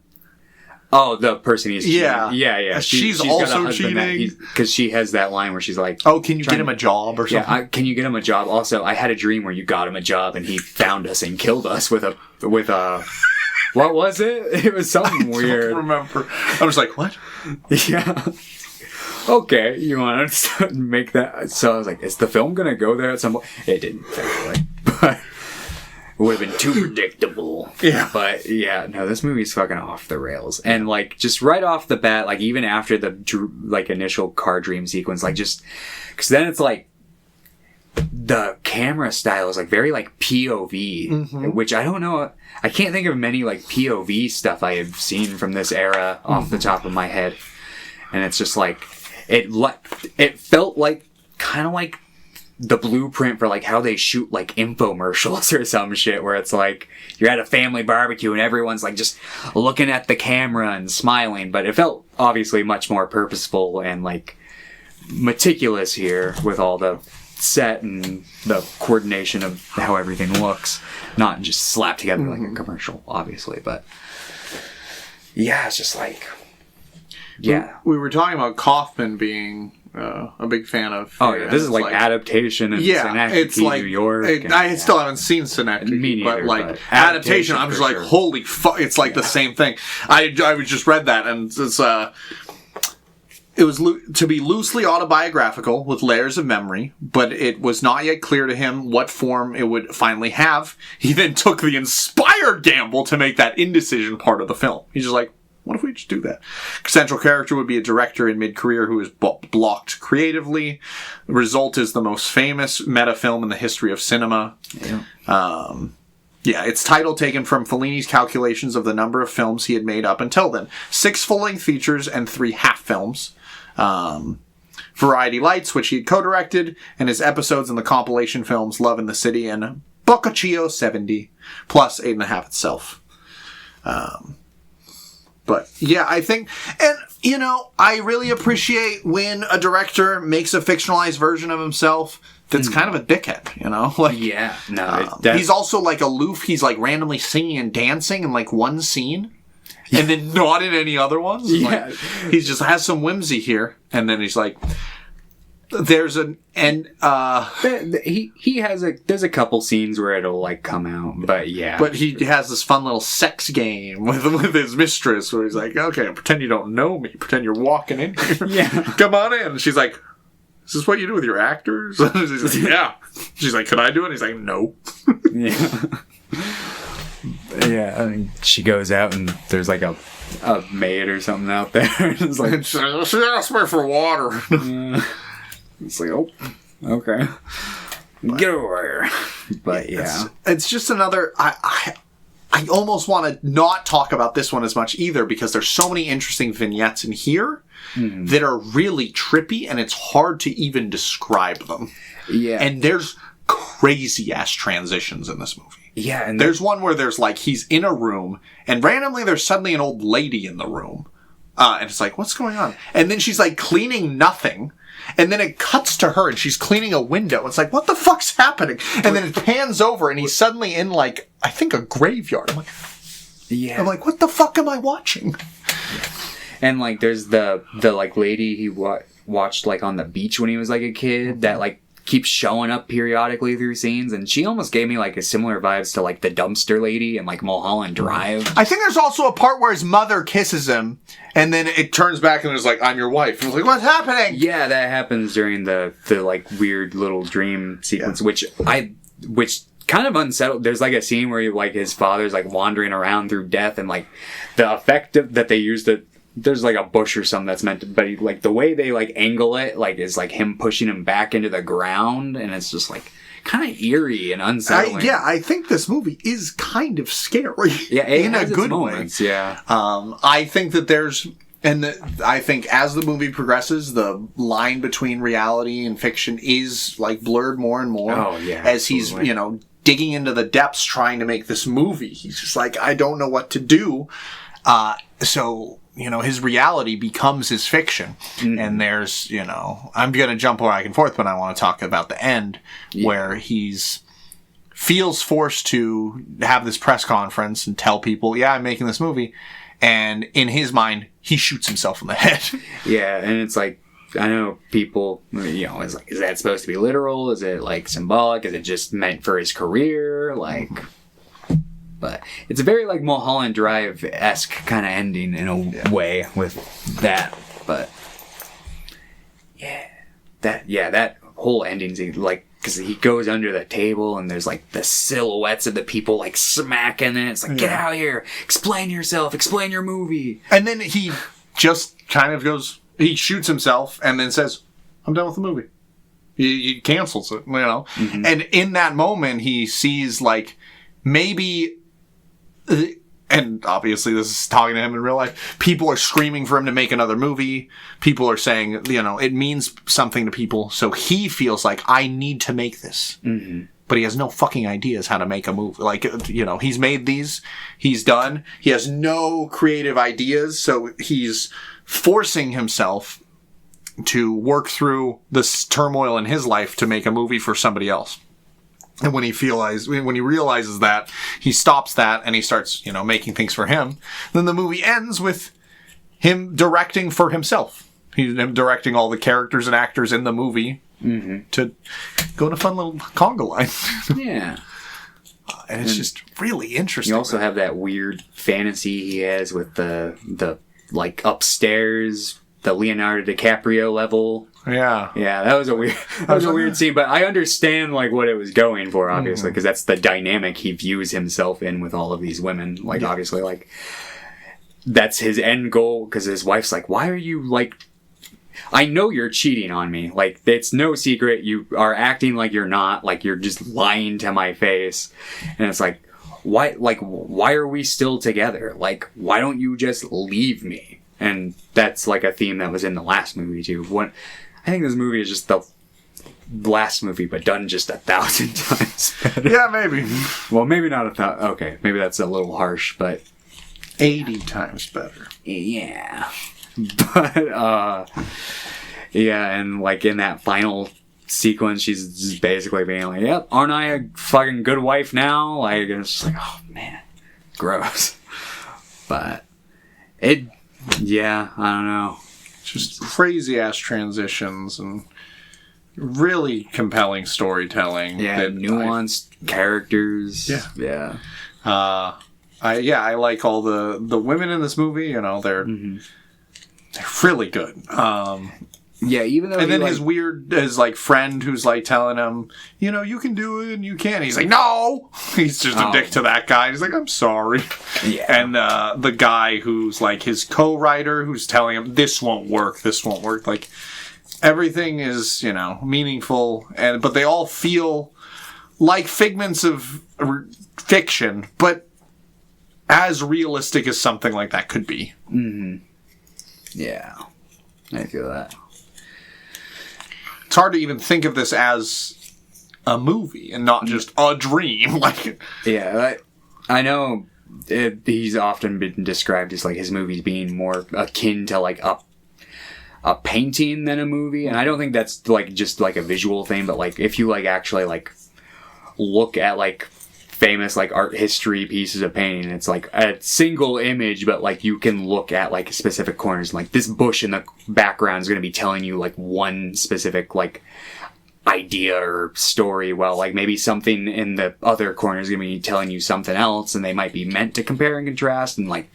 Oh, the person he's cheating. Yeah. She's also cheating because she has that line where she's like, "Oh, can you get him a job or something?" Yeah, can you get him a job? Also, I had a dream where you got him a job and he found us and killed us with a. What was it? It was something weird. I don't remember. I was like, what? Yeah. Okay, you want to make that? So I was like, is the film going to go there at some point? It didn't, thankfully. But it would have been too predictable. Yeah. But yeah, no, this movie's fucking off the rails. And like, just right off the bat, like even after the like initial car dream sequence, like just, because then it's like, the camera style is like very like POV, which I don't know. I can't think of many like POV stuff I have seen from this era off the top of my head. And it's just like, it felt like kind of like the blueprint for like how they shoot like infomercials or some shit, where it's like you're at a family barbecue and everyone's like just looking at the camera and smiling. But it felt obviously much more purposeful and like meticulous here with all the set and the coordination of how everything looks, not just slapped together like a commercial, obviously. But yeah, it's just like, yeah. We were talking about Kaufman being a big fan of. Oh yeah, this is like adaptation and it's like New York. I still haven't seen Synecdoche, but like adaptation, I'm just like, holy fuck! It's like the same thing. I just read that, and it's it was to be loosely autobiographical with layers of memory, but it was not yet clear to him what form it would finally have. He then took the inspired gamble to make that indecision part of the film. He's just like, what if we just do that? Central character would be a director in mid-career who is blocked creatively. The result is the most famous meta film in the history of cinema. Yeah. Its title taken from Fellini's calculations of the number of films he had made up until then. 6 full-length features and 3 half films. Variety Lights, which he had co-directed, and his episodes in the compilation films Love in the City and Boccaccio 70, plus 8.5 itself. But yeah, I think, and you know, I really appreciate when a director makes a fictionalized version of himself that's kind of a dickhead, you know? Like, yeah, no, he's also like aloof. He's like randomly singing and dancing in like one scene. And then not in any other ones. Yeah. Like, he just has some whimsy here, and then he's like, "There's an and he has there's a couple scenes where it'll like come out, but yeah. But he has this fun little sex game with his mistress, where he's like, "Okay, pretend you don't know me, pretend you're walking in here, yeah, come on in." And she's like, "Is this what you do with your actors?" He's like, "Yeah." She's like, "Could I do it?" And he's like, "No." Yeah. Yeah, I mean, she goes out and there's like a maid or something out there. It's like, she asked me for water. It's like, oh, okay, get over here. But yeah, it's just another. I almost want to not talk about this one as much either, because there's so many interesting vignettes in here that are really trippy, and it's hard to even describe them. Yeah, and there's crazy ass transitions in this movie. Yeah, and there's one where there's like, he's in a room and randomly there's suddenly an old lady in the room. And it's like, what's going on? And then she's like cleaning nothing. And then it cuts to her and she's cleaning a window. It's like, what the fuck's happening? And then it pans over and he's suddenly in like, I think a graveyard. I'm like, yeah. I'm like, what the fuck am I watching? And like, there's the like lady he watched like on the beach when he was like a kid that like keeps showing up periodically through scenes, and she almost gave me like a similar vibes to like the dumpster lady in like Mulholland Drive. I think there's also a part where his mother kisses him, and then it turns back and it's like, "I'm your wife." And I was like, "What's happening?" Yeah, that happens during the like weird little dream sequence, which kind of unsettled. There's like a scene where like his father's like wandering around through death, and like the effect that they used to. There's like a bush or something that's meant to, but he, like the way they like angle it, like is like him pushing him back into the ground, and it's just like kind of eerie and unsettling. I think this movie is kind of scary. Yeah, in a good way. Yeah. I think that there's And I think as the movie progresses, the line between reality and fiction is like blurred more and more. Oh, yeah. As he's, digging into the depths trying to make this movie. He's just like, I don't know what to do. So, his reality becomes his fiction. Mm-hmm. And there's, I'm going to jump back and forth, but I want to talk about the end where feels forced to have this press conference and tell people, I'm making this movie. And in his mind, he shoots himself in the head. Yeah, and it's like, I know people, it's like, is that supposed to be literal? Is it like symbolic? Is it just meant for his career? Like, but it's a very like Mulholland Drive-esque kind of ending in a way with that. But that whole ending scene, like, because he goes under the table and there's like the silhouettes of the people like smacking it. It's like, get out of here, explain yourself, explain your movie. And then he just kind of goes, he shoots himself and then says, I'm done with the movie. He cancels it, Mm-hmm. And in that moment, he sees like maybe, and obviously this is talking to him in real life, people are screaming for him to make another movie. People are saying, it means something to people. So he feels like, I need to make this. Mm-hmm. But he has no fucking ideas how to make a movie. Like, he's made these. He's done. He has no creative ideas. So he's forcing himself to work through this turmoil in his life to make a movie for somebody else. And when he realizes that, he stops that and he starts, making things for him. Then the movie ends with him directing for himself. He's directing all the characters and actors in the movie to go on a fun little conga line. Yeah. And it's just really interesting. You also have that weird fantasy he has with the like upstairs, the Leonardo DiCaprio level. Yeah. Yeah, that was a weird scene, but I understand like what it was going for, obviously, because that's the dynamic he views himself in with all of these women. Like, obviously, like, that's his end goal, because his wife's like, why are you, like, I know you're cheating on me. Like, it's no secret. You are acting like you're not. Like, you're just lying to my face. And it's like, why are we still together? Like, why don't you just leave me? And that's, like, a theme that was in the last movie, too. I think this movie is just the last movie, but done just 1,000 times better. Yeah, maybe. Well, maybe not 1,000. Okay, maybe that's a little harsh, but 80 times better. Yeah. But, and like in that final sequence, she's just basically being like, yep, aren't I a fucking good wife now? Like, it's just like, oh man, gross. But I don't know. Just crazy ass transitions and really compelling storytelling. Yeah, nuanced characters. Yeah. I like all the women in this movie. They're really good. Even though, and then his like friend who's like telling him, you can do it and you can. He's like, no. He's just a dick to that guy. He's like, I'm sorry. Yeah. And the guy who's like his co-writer who's telling him, this won't work. Like everything is meaningful, but they all feel like figments of fiction, but as realistic as something like that could be. Mm-hmm. Yeah, I feel that. It's hard to even think of this as a movie and not just a dream. I know he's often been described as like his movies being more akin to like a painting than a movie, and I don't think that's like just like a visual thing, but like if you like actually like look at like famous like art history pieces of painting, it's like a single image, but like you can look at like specific corners, like this bush in the background is going to be telling you like one specific like idea or story, while like maybe something in the other corner is going to be telling you something else, and they might be meant to compare and contrast and like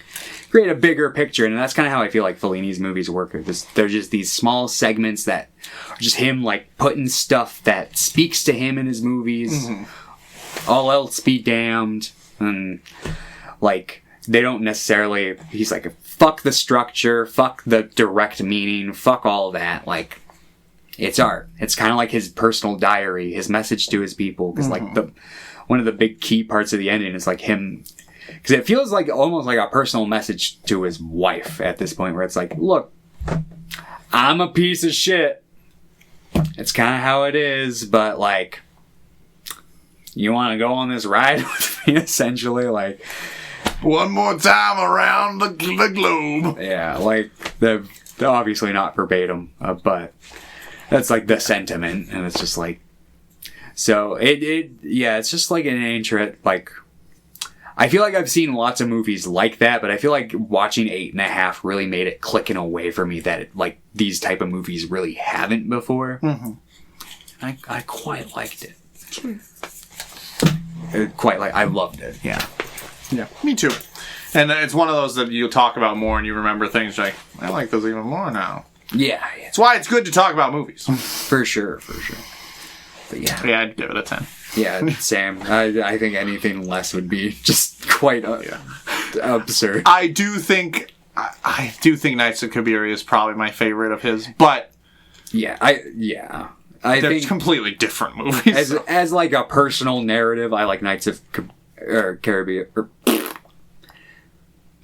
create a bigger picture. And that's kind of how I feel like Fellini's movies work. They're just these small segments that are just him like putting stuff that speaks to him in his movies. Mm-hmm. All else be damned. And like they don't necessarily, he's like, fuck the structure, fuck the direct meaning, fuck all that. Like, it's art. It's kind of like his personal diary, his message to his people. Because like one of the big key parts of the ending is like him because it feels like almost like a personal message to his wife at this point, where it's like, look, I'm a piece of shit. It's kind of how it is, but like, you want to go on this ride with me, essentially, like, one more time around the globe. Yeah, like, they're obviously not verbatim, but that's like the sentiment, and it's just like, so it's just like an interest, like, I feel like I've seen lots of movies like that, but I feel like watching 8.5 really made it click in a way for me that like these type of movies really haven't before. Mm-hmm. I quite liked it. I loved it. Yeah. Yeah, me too. And it's one of those that you talk about more and you remember things like, I like those even more now. Yeah. That's why it's good to talk about movies. For sure. But yeah. Yeah, I'd give it a 10. Yeah, Sam. I think anything less would be just quite absurd. I do think Knights of Cabiria is probably my favorite of his, but I they're think completely different movies. As like a personal narrative, I like Knights of Cabiria.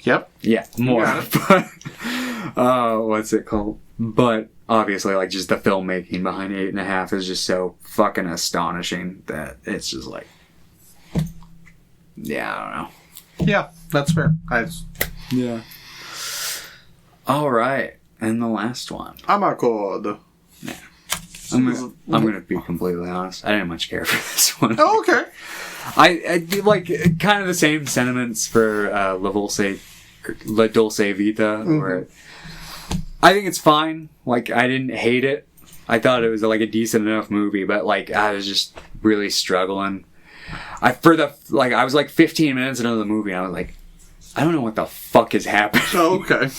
Yep. Yeah, more. But what's it called? But obviously, like, just the filmmaking behind 8.5 is just so fucking astonishing that it's just like, yeah, I don't know. Yeah, that's fair. Yeah. All right, and the last one. Amarcord. Yeah. I'm gonna be completely honest. I didn't much care for this one. Oh, okay. I do like kind of the same sentiments for La Dolce Vita, where I think it's fine. Like, I didn't hate it. I thought it was like a decent enough movie, but like I was just really struggling. I was like 15 minutes into the movie, and I was like, I don't know what the fuck is happening. Oh, okay.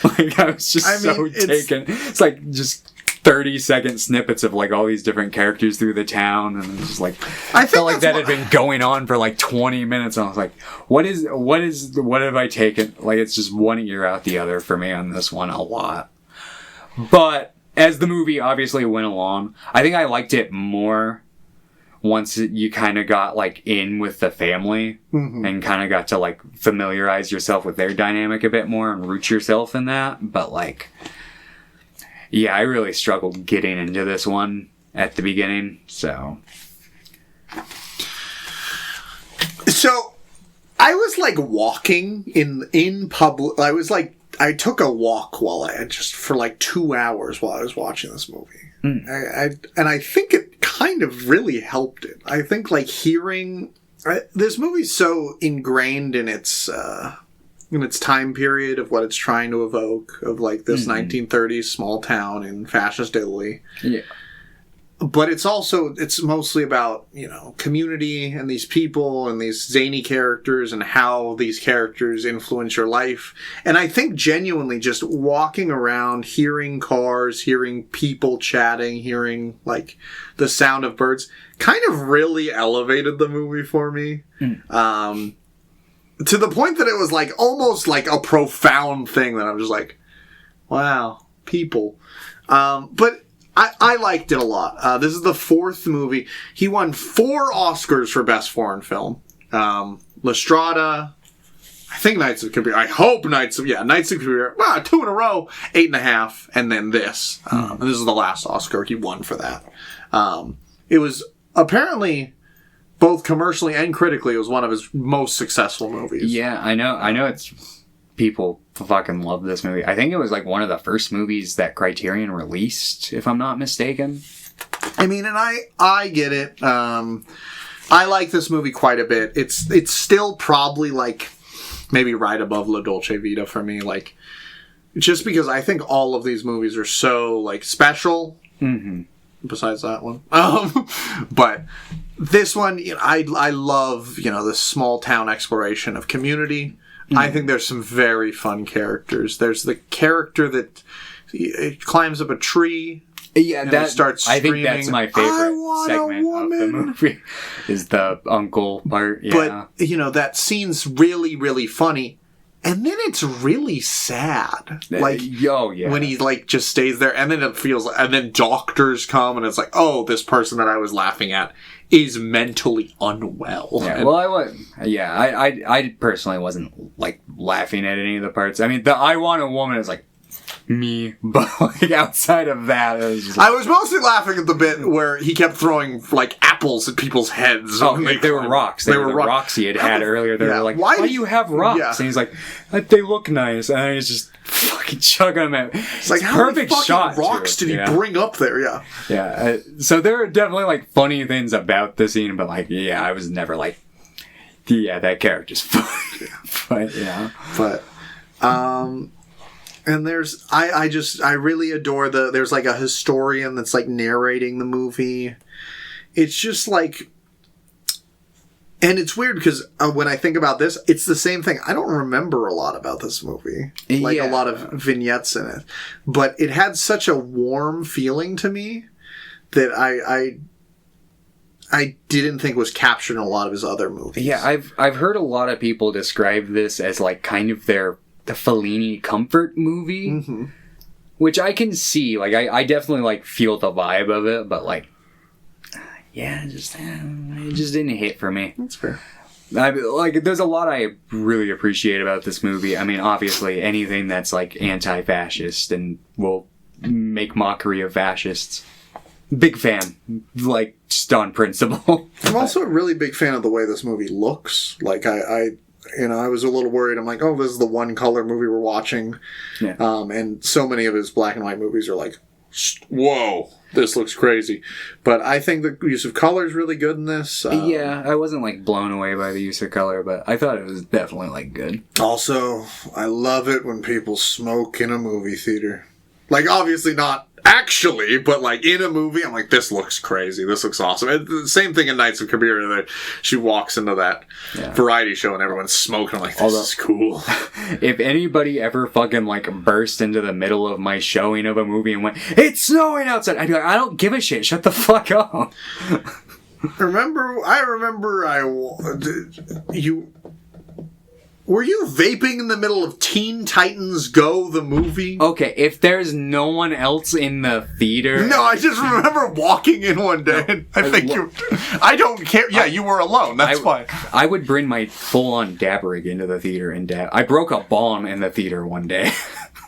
Like, I was just taken. It's like just 30-second snippets of like all these different characters through the town, and it's just like I felt like that had been going on for like 20 minutes, and I was like, what have I taken? Like, it's just one ear out the other for me on this one a lot. But as the movie obviously went along, I think I liked it more once you kind of got like in with the family and kind of got to like familiarize yourself with their dynamic a bit more and root yourself in that. But like, yeah, I really struggled getting into this one at the beginning, so I was like walking in public. I took a walk for like 2 hours while I was watching this movie. I think it kind of really helped it. I think like hearing this movie's so ingrained in its time period of what it's trying to evoke, of like this 1930s small town in fascist Italy. Yeah. But it's mostly about, community and these people and these zany characters and how these characters influence your life. And I think genuinely just walking around, hearing cars, hearing people chatting, hearing like the sound of birds kind of really elevated the movie for me. To the point that it was like almost like a profound thing that I'm just like, wow, people. But I liked it a lot. This is the fourth movie. He won 4 Oscars for Best Foreign Film. La Strada, I think Knights of Cabiria. I hope Knights of Cabiria. 2 in a row, 8.5, and then this. And this is the last Oscar he won for that. It was apparently both commercially and critically, it was one of his most successful movies. Yeah, I know. It's people fucking love this movie. I think it was like one of the first movies that Criterion released, if I'm not mistaken. I mean, and I get it. I like this movie quite a bit. It's still probably like maybe right above La Dolce Vita for me. Like, just because I think all of these movies are so like special. Besides that one, but this one, I love the small town exploration of community. I think there's some very fun characters. There's the character that climbs up a tree. Yeah, that starts screaming, I think that's my favorite segment of the movie. Is the uncle part. Yeah. But that scene's really, really funny. And then it's really sad. Like, when he like just stays there, and then it feels, and then doctors come, and it's like, oh, this person that I was laughing at is mentally unwell. Yeah, well, I personally wasn't like laughing at any of the parts. I mean, the I Want a Woman is like me, but like outside of that, it was just like, I was mostly laughing at the bit where he kept throwing like apples at people's heads. oh, they were rocks. They were the rocks he had earlier. They were like, why do you have rocks? Yeah. And he's like, they look nice, and he's just fucking chugging them at. It's like, how many fucking rocks did he bring up there? Yeah, yeah. So there are definitely like funny things about the scene, but like, yeah, I was never like, yeah, that character's funny. But and there's, I really adore there's like a historian that's like narrating the movie. It's just like, and it's weird because when I think about this, it's the same thing. I don't remember a lot about this movie. Like a lot of vignettes in it. But it had such a warm feeling to me that I didn't think was captured in a lot of his other movies. Yeah, I've heard a lot of people describe this as like kind of the Fellini comfort movie, which I can see. Like, I definitely like feel the vibe of it, but like, yeah, it just didn't hit for me. That's fair. Like, there's a lot I really appreciate about this movie. I mean, obviously, anything that's like anti-fascist and will make mockery of fascists. Big fan, like, just on principle. I'm also a really big fan of the way this movie looks. Like, I was a little worried. I'm like, oh, this is the one color movie we're watching. Yeah. And so many of his black and white movies are like, whoa, this looks crazy. But I think the use of color is really good in this. Yeah, I wasn't like blown away by the use of color, but I thought it was definitely like good. Also, I love it when people smoke in a movie theater. Like, obviously not actually, but like in a movie, I'm like, this looks crazy. This looks awesome. And the same thing in Nights of Cabiria. That she walks into that variety show and everyone's smoking. I'm like, this is cool. If anybody ever fucking like burst into the middle of my showing of a movie and went, "It's snowing outside," I'd be like, I don't give a shit. Shut the fuck up. Were you vaping in the middle of Teen Titans Go, the movie? Okay, if there's no one else in the theater... No, I just remember walking in one day, and I don't care. Yeah, you were alone, that's fine. I would bring my full-on dab rig into the theater and dab. I broke a bomb in the theater one day.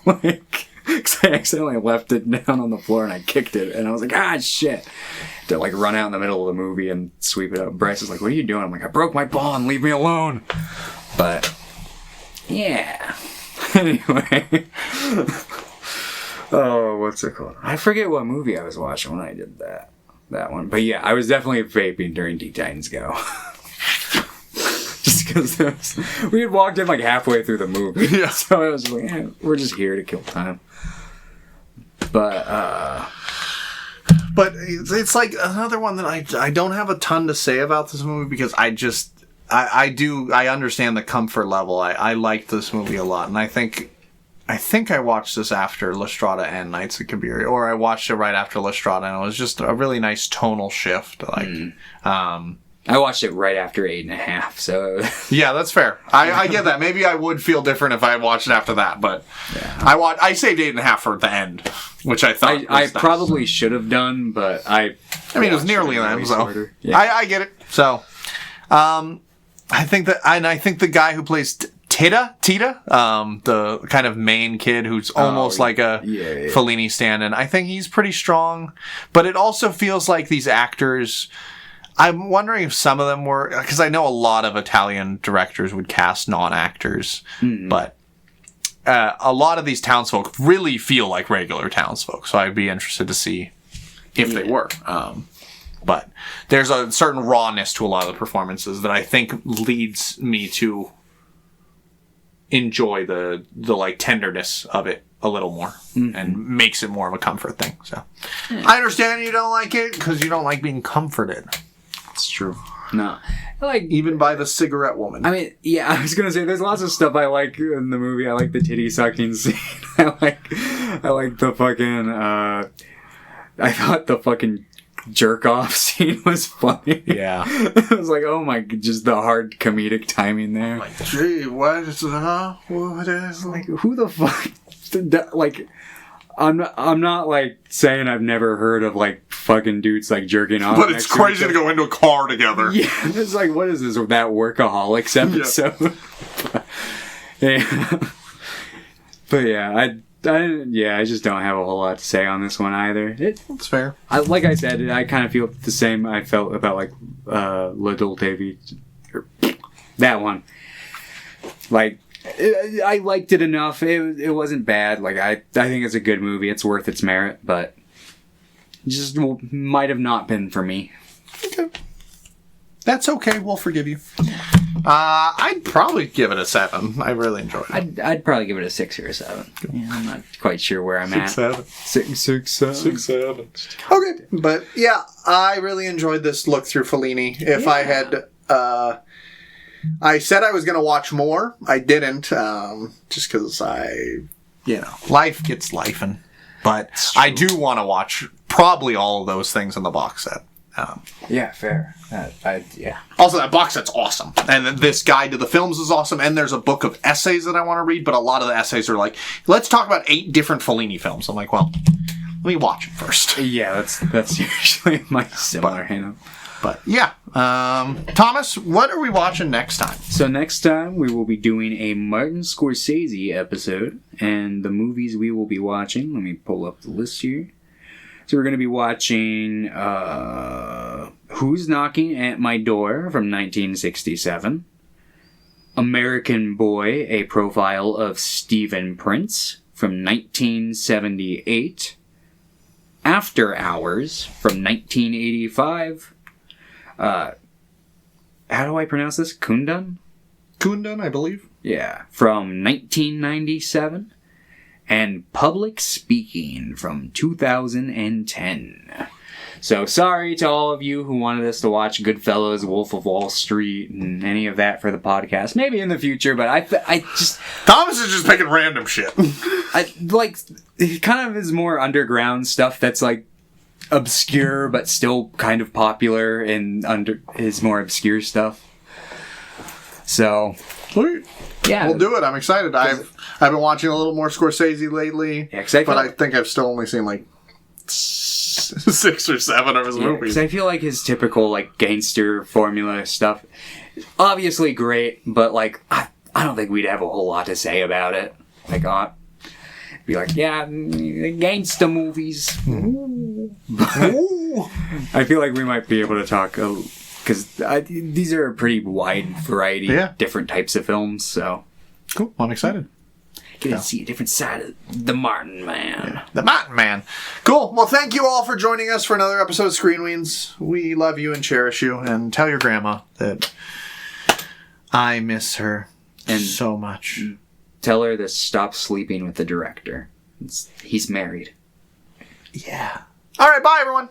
Because I accidentally left it down on the floor, and I kicked it, and I was like, shit. To like run out in the middle of the movie and sweep it up. Bryce is like, what are you doing? I'm like, I broke my bomb, leave me alone. But... yeah. Anyway. Oh, what's it called? I forget what movie I was watching when I did that one. But yeah, I was definitely vaping during Teen Titans Go. Just because we had walked in like halfway through the movie. Yeah. So I was like, we're just here to kill time. But it's like another one that I don't have a ton to say about this movie because I understand the comfort level. I liked this movie a lot, and I think I watched this after La Strada and Nights of Cabiria, or I watched it right after La Strada, and it was just a really nice tonal shift. I watched it right after 8.5, so... Yeah, that's fair. I get that. Maybe I would feel different if I had watched it after that, but yeah. I saved 8.5 for the end, which I thought I probably should have done, but I mean, it was nearly an end, so... Yeah. I get it. So... I think the guy who plays Tita, the kind of main kid who's almost like a Fellini stand-in, I think he's pretty strong. But it also feels like these actors... I'm wondering if some of them were... because I know a lot of Italian directors would cast non-actors, but a lot of these townsfolk really feel like regular townsfolk, so I'd be interested to see if they were. But there's a certain rawness to a lot of the performances that I think leads me to enjoy the like tenderness of it a little more and makes it more of a comfort thing. So I understand you don't like it because you don't like being comforted. It's true. No. Even by the cigarette woman. I mean, yeah, I was going to say, there's lots of stuff I like in the movie. I like the titty sucking scene. I like the fucking, I thought the fucking jerk off scene was funny. Yeah. I was like, oh my, just the hard comedic timing there. Like, gee, what is, what is, like, who the fuck, like, I'm not like saying I've never heard of like fucking dudes like jerking off. But it's crazy to go into a car together. Yeah, it's like, what is this? That Workaholics episode? Yeah. But yeah, I just don't have a whole lot to say on this one either. That's fair. Like I said, I kind of feel the same I felt about like La Dolce Vita. That one. Like, I liked it enough. It wasn't bad. Like, I think it's a good movie. It's worth its merit, but just might have not been for me. Okay. That's okay. We'll forgive you. I'd probably give it a 7. I really enjoyed it. I'd probably give it a 6 or a 7. Yeah, I'm not quite sure where I'm at. 7. 6, 7. Okay, but yeah, I really enjoyed this look through Fellini. If I had, I said I was going to watch more. I didn't, just because life gets lifing. But I do want to watch probably all of those things in the box set. Yeah, fair. Yeah. Also, that box set's awesome. And this guide to the films is awesome. And there's a book of essays that I want to read, but a lot of the essays are like, let's talk about 8 different Fellini films. I'm like, well, let me watch it first. Yeah, that's usually my similar hang-up. But yeah. Thomas, what are we watching next time? So next time we will be doing a Martin Scorsese episode. And the movies we will be watching, let me pull up the list here. So we're going to be watching Who's Knocking at My Door from 1967. American Boy, A Profile of Stephen Prince from 1978. After Hours from 1985. How do I pronounce this? Kundun? Kundun, I believe. Yeah, from 1997. And Public Speaking from 2010. So sorry to all of you who wanted us to watch Goodfellas, Wolf of Wall Street, and any of that for the podcast. Maybe in the future, but I just... Thomas is just picking random shit. It kind of is more underground stuff that's like obscure, but still kind of popular, and is more obscure stuff. So... Sweet. Yeah. We'll do it. I'm excited. I've been watching a little more Scorsese lately. Yeah, I think I've still only seen like 6 or 7 of his movies. Because I feel like his typical like gangster formula stuff, obviously great, but like I don't think we'd have a whole lot to say about it. Like, be like, yeah, gangster movies. Ooh. I feel like we might be able to talk. Because these are a pretty wide variety of different types of films, so... Cool. I'm excited. Get to see a different side of the Martin Man. Yeah. The Martin Man. Cool. Well, thank you all for joining us for another episode of Screen Weens. We love you and cherish you, and tell your grandma that I miss her so much. Tell her to stop sleeping with the director. He's married. Yeah. All right, bye, everyone.